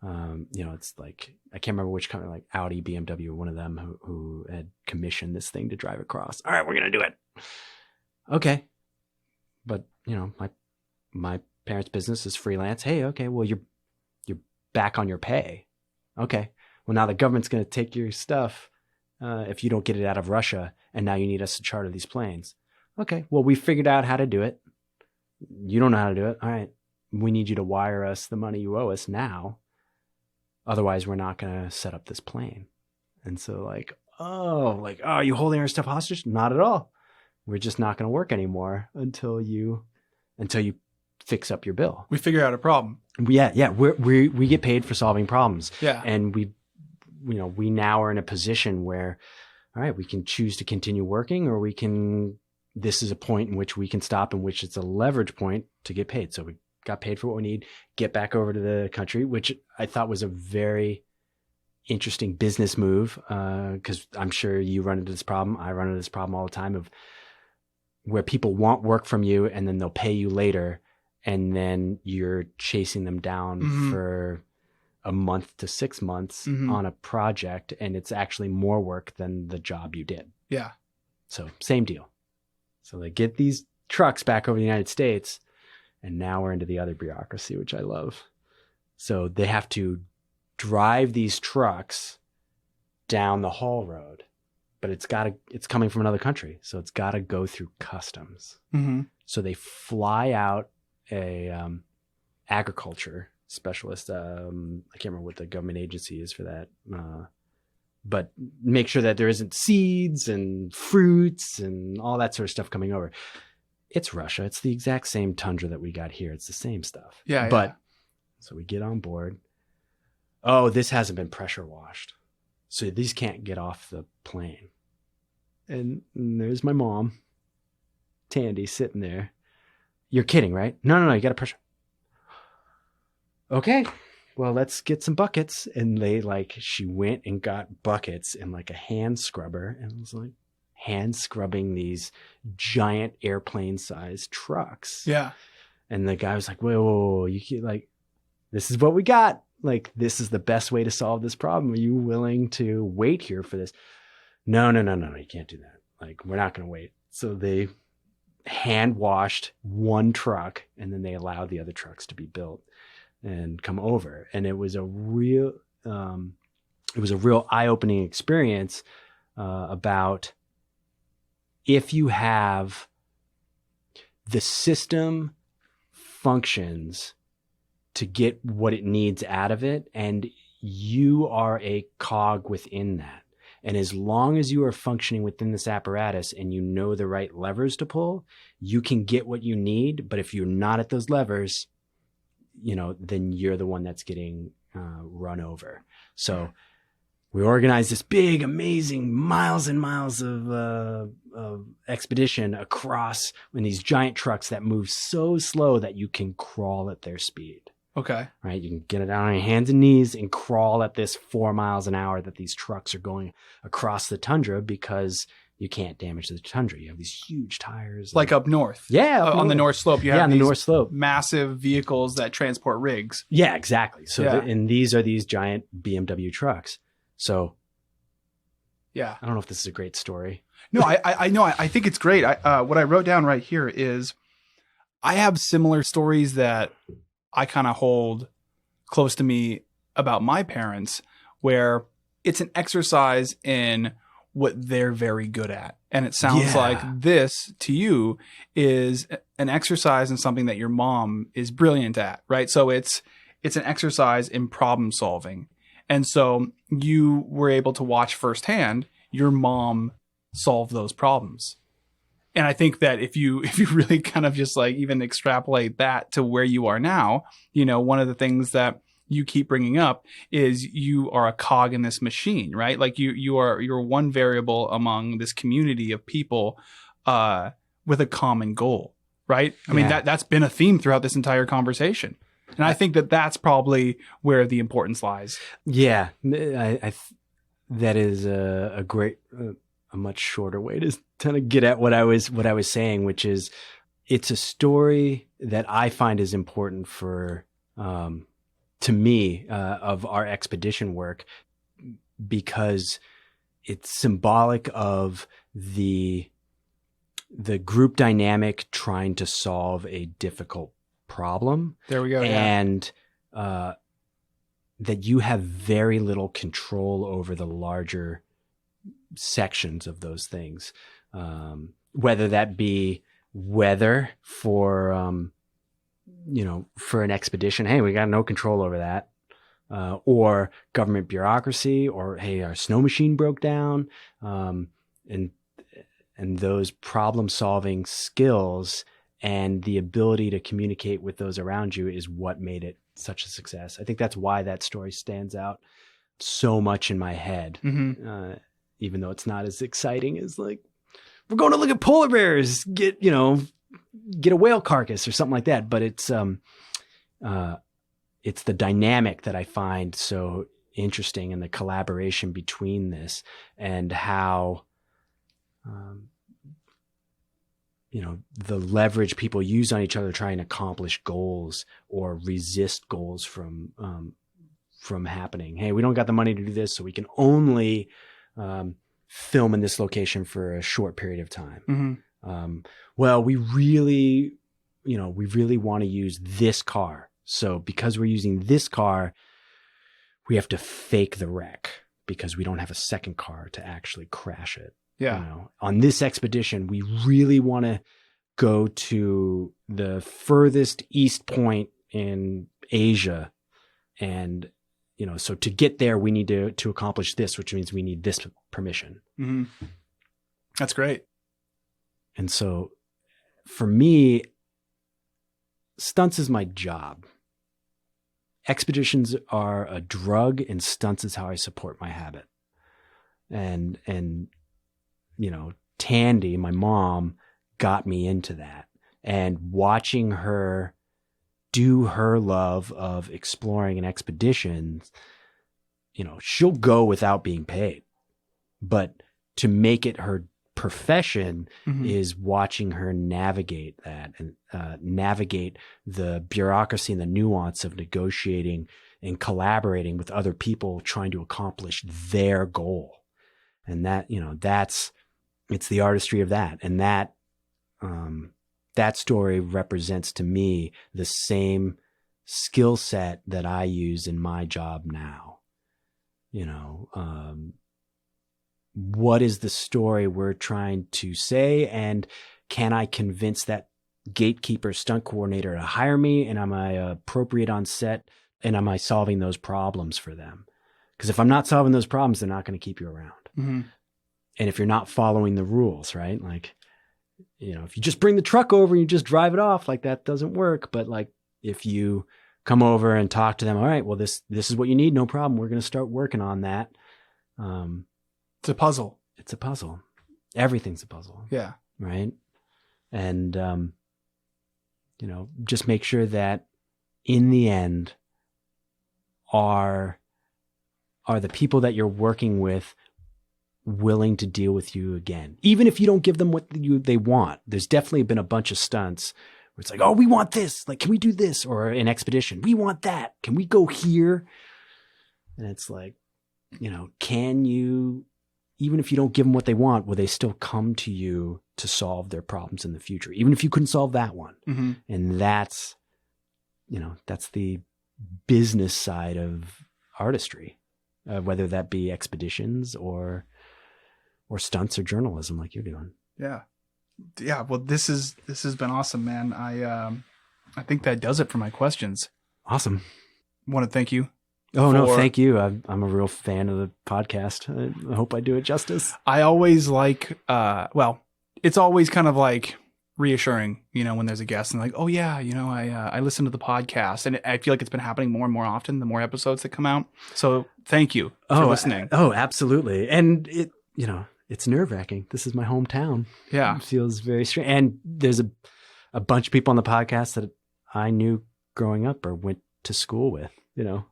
It's like, I can't remember which company, like Audi, BMW, one of them who had commissioned this thing to drive across. All right, we're going to do it. Okay. But, my parents' business is freelance. Hey, okay, well, you're back on your pay. Okay. Well, now the government's going to take your stuff if you don't get it out of Russia, and now you need us to charter these planes. Okay. Well, we figured out how to do it. You don't know how to do it. All right. We need you to wire us the money you owe us now. Otherwise, we're not going to set up this plane. And so are you holding our stuff hostage? Not at all. We're just not going to work anymore until you fix up your bill. We figure out a problem. Yeah. We get paid for solving problems. Yeah. And we now are in a position where, all right, we can choose to continue working, or this is a point in which we can stop, in which it's a leverage point to get paid. So we got paid for what we need, get back over to the country, which I thought was a very interesting business move. Cause I'm sure you run into this problem. I run into this problem all the time of where people want work from you and then they'll pay you later. And then you're chasing them down for a month to 6 months on a project. And it's actually more work than the job you did. Yeah. So same deal. So they get these trucks back over the United States, and now we're into the other bureaucracy, which I love. So they have to drive these trucks down the haul road, but it's coming from another country. So it's got to go through customs. Mm-hmm. So they fly out a agriculture specialist. I can't remember what the government agency is for that. But make sure that there isn't seeds and fruits and all that sort of stuff coming over. It's Russia. It's the exact same tundra that we got here. It's the same stuff. Yeah. But so we get on board. Oh, this hasn't been pressure washed. So these can't get off the plane. And there's my mom, Tandy, sitting there. You're kidding, right? No, you got to pressure. Okay. Well, let's get some buckets. And she went and got buckets and a hand scrubber, and was hand scrubbing these giant airplane sized trucks. Yeah. And the guy was like, whoa, you can't, this is what we got. This is the best way to solve this problem. Are you willing to wait here for this? No, you can't do that. We're not going to wait. So they hand washed one truck, and then they allowed the other trucks to be built and come over. And it was a real eye-opening experience about if you have the system functions to get what it needs out of it, and you are a cog within that. And as long as you are functioning within this apparatus and you know the right levers to pull, you can get what you need. But if you're not at those levers, then you're the one that's getting run over. So we organized this big, amazing miles and miles of expedition across in these giant trucks that move so slow that you can crawl at their speed. Okay. Right? You can get it down on your hands and knees and crawl at this 4 miles an hour that these trucks are going across the tundra, because you can't damage the tundra. You have these huge tires. Like up north. Yeah. On the North Slope. You have on the these North Slope. massive vehicles that transport rigs. Yeah, exactly. So, Yeah. And these are these giant BMW trucks. So Yeah. I don't know if this is a great story. No, I know. I think it's great. What I wrote down right here is I have similar stories that I kind of hold close to me about my parents, where it's an exercise in what they're very good at. And it sounds like this to you is an exercise in something that your mom is brilliant at, right? So it's an exercise in problem solving. And so you were able to watch firsthand your mom solve those problems. And I think that if you really kind of just like even extrapolate that to where you are now, one of the things that you keep bringing up is you are a cog in this machine, right? Like you're one variable among this community of people with a common goal, right? I mean, that's been a theme throughout this entire conversation. And I think that that's probably where the importance lies. Yeah, that is a great, a much shorter way to kind of get at what I was saying, which is it's a story that I find is important for, to me, of our expedition work, because it's symbolic of the group dynamic trying to solve a difficult problem. There we go. And that you have very little control over the larger sections of those things, whether that be weather for an expedition. Hey, we got no control over that. Or government bureaucracy, or hey, our snow machine broke down, and those problem solving skills and the ability to communicate with those around you is what made it such a success. I think that's why that story stands out so much in my head, even though it's not as exciting as like, we're going to look at polar bears, get a whale carcass or something like that. But it's the dynamic that I find so interesting, and the collaboration between this, and how, the leverage people use on each other trying to accomplish goals or resist goals from happening. Hey, we don't got the money to do this, so we can only film in this location for a short period of time. Well, we really want to use this car. So because we're using this car, we have to fake the wreck because we don't have a second car to actually crash it. Yeah. On this expedition, we really want to go to the furthest east point in Asia. And, so to get there, we need to accomplish this, which means we need this permission. That's great. And so for me, stunts is my job. Expeditions are a drug, and stunts is how I support my habit. And Tandy, my mom, got me into that. And watching her do her love of exploring and expeditions, she'll go without being paid. But to make it her profession is watching her navigate that, and navigate the bureaucracy and the nuance of negotiating and collaborating with other people trying to accomplish their goal. And that, it's the artistry of that. And that story represents to me the same skill set that I use in my job now. What is the story we're trying to say, and can I convince that gatekeeper stunt coordinator to hire me, and am I appropriate on set, and am I solving those problems for them? Because if I'm not solving those problems, they're not going to keep you around. Mm-hmm. And if you're not following the rules, right? Like, you know, if you just bring the truck over and you just drive it off, like that doesn't work. But like if you come over and talk to them, all right, well, this is what you need. No problem. We're going to start working on that. It's a puzzle. It's a puzzle. Everything's a puzzle. Yeah. Right. And, you know, just make sure that in the end are the people that you're working with willing to deal with you again, even if you don't give them what they want. There's definitely been a bunch of stunts where it's like, oh, we want this. Like, can we do this? Or an expedition, we want that. Can we go here? And it's like, you know, can you, even if you don't give them what they want, will they still come to you to solve their problems in the future, even if you couldn't solve that one? Mm-hmm. And that's, you know, that's the business side of artistry, whether that be expeditions or stunts or journalism like you're doing. Yeah. Yeah. Well, this has been awesome, man. I think that does it for my questions. Awesome. Want to thank you. Oh, no, thank you. I'm a real fan of the podcast. I hope I do it justice. I always like, well, it's always kind of like reassuring, you know, when there's a guest and like, oh yeah, you know, I listen to the podcast, and I feel like it's been happening more and more often, the more episodes that come out. So thank you for listening. Oh, absolutely. And it, you know, it's nerve-wracking. This is my hometown. Yeah. It feels very strange. And there's a bunch of people on the podcast that I knew growing up or went to school with, you know.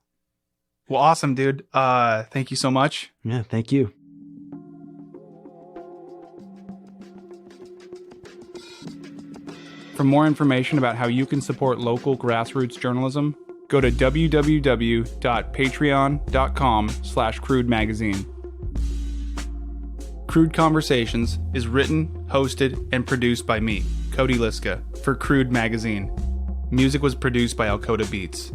Well, awesome, dude. Thank you so much. Yeah, thank you. For more information about how you can support local grassroots journalism, go to www.patreon.com/Crude Magazine. Crude Conversations is written, hosted, and produced by me, Cody Liska, for Crude Magazine. Music was produced by Alcoda Beats.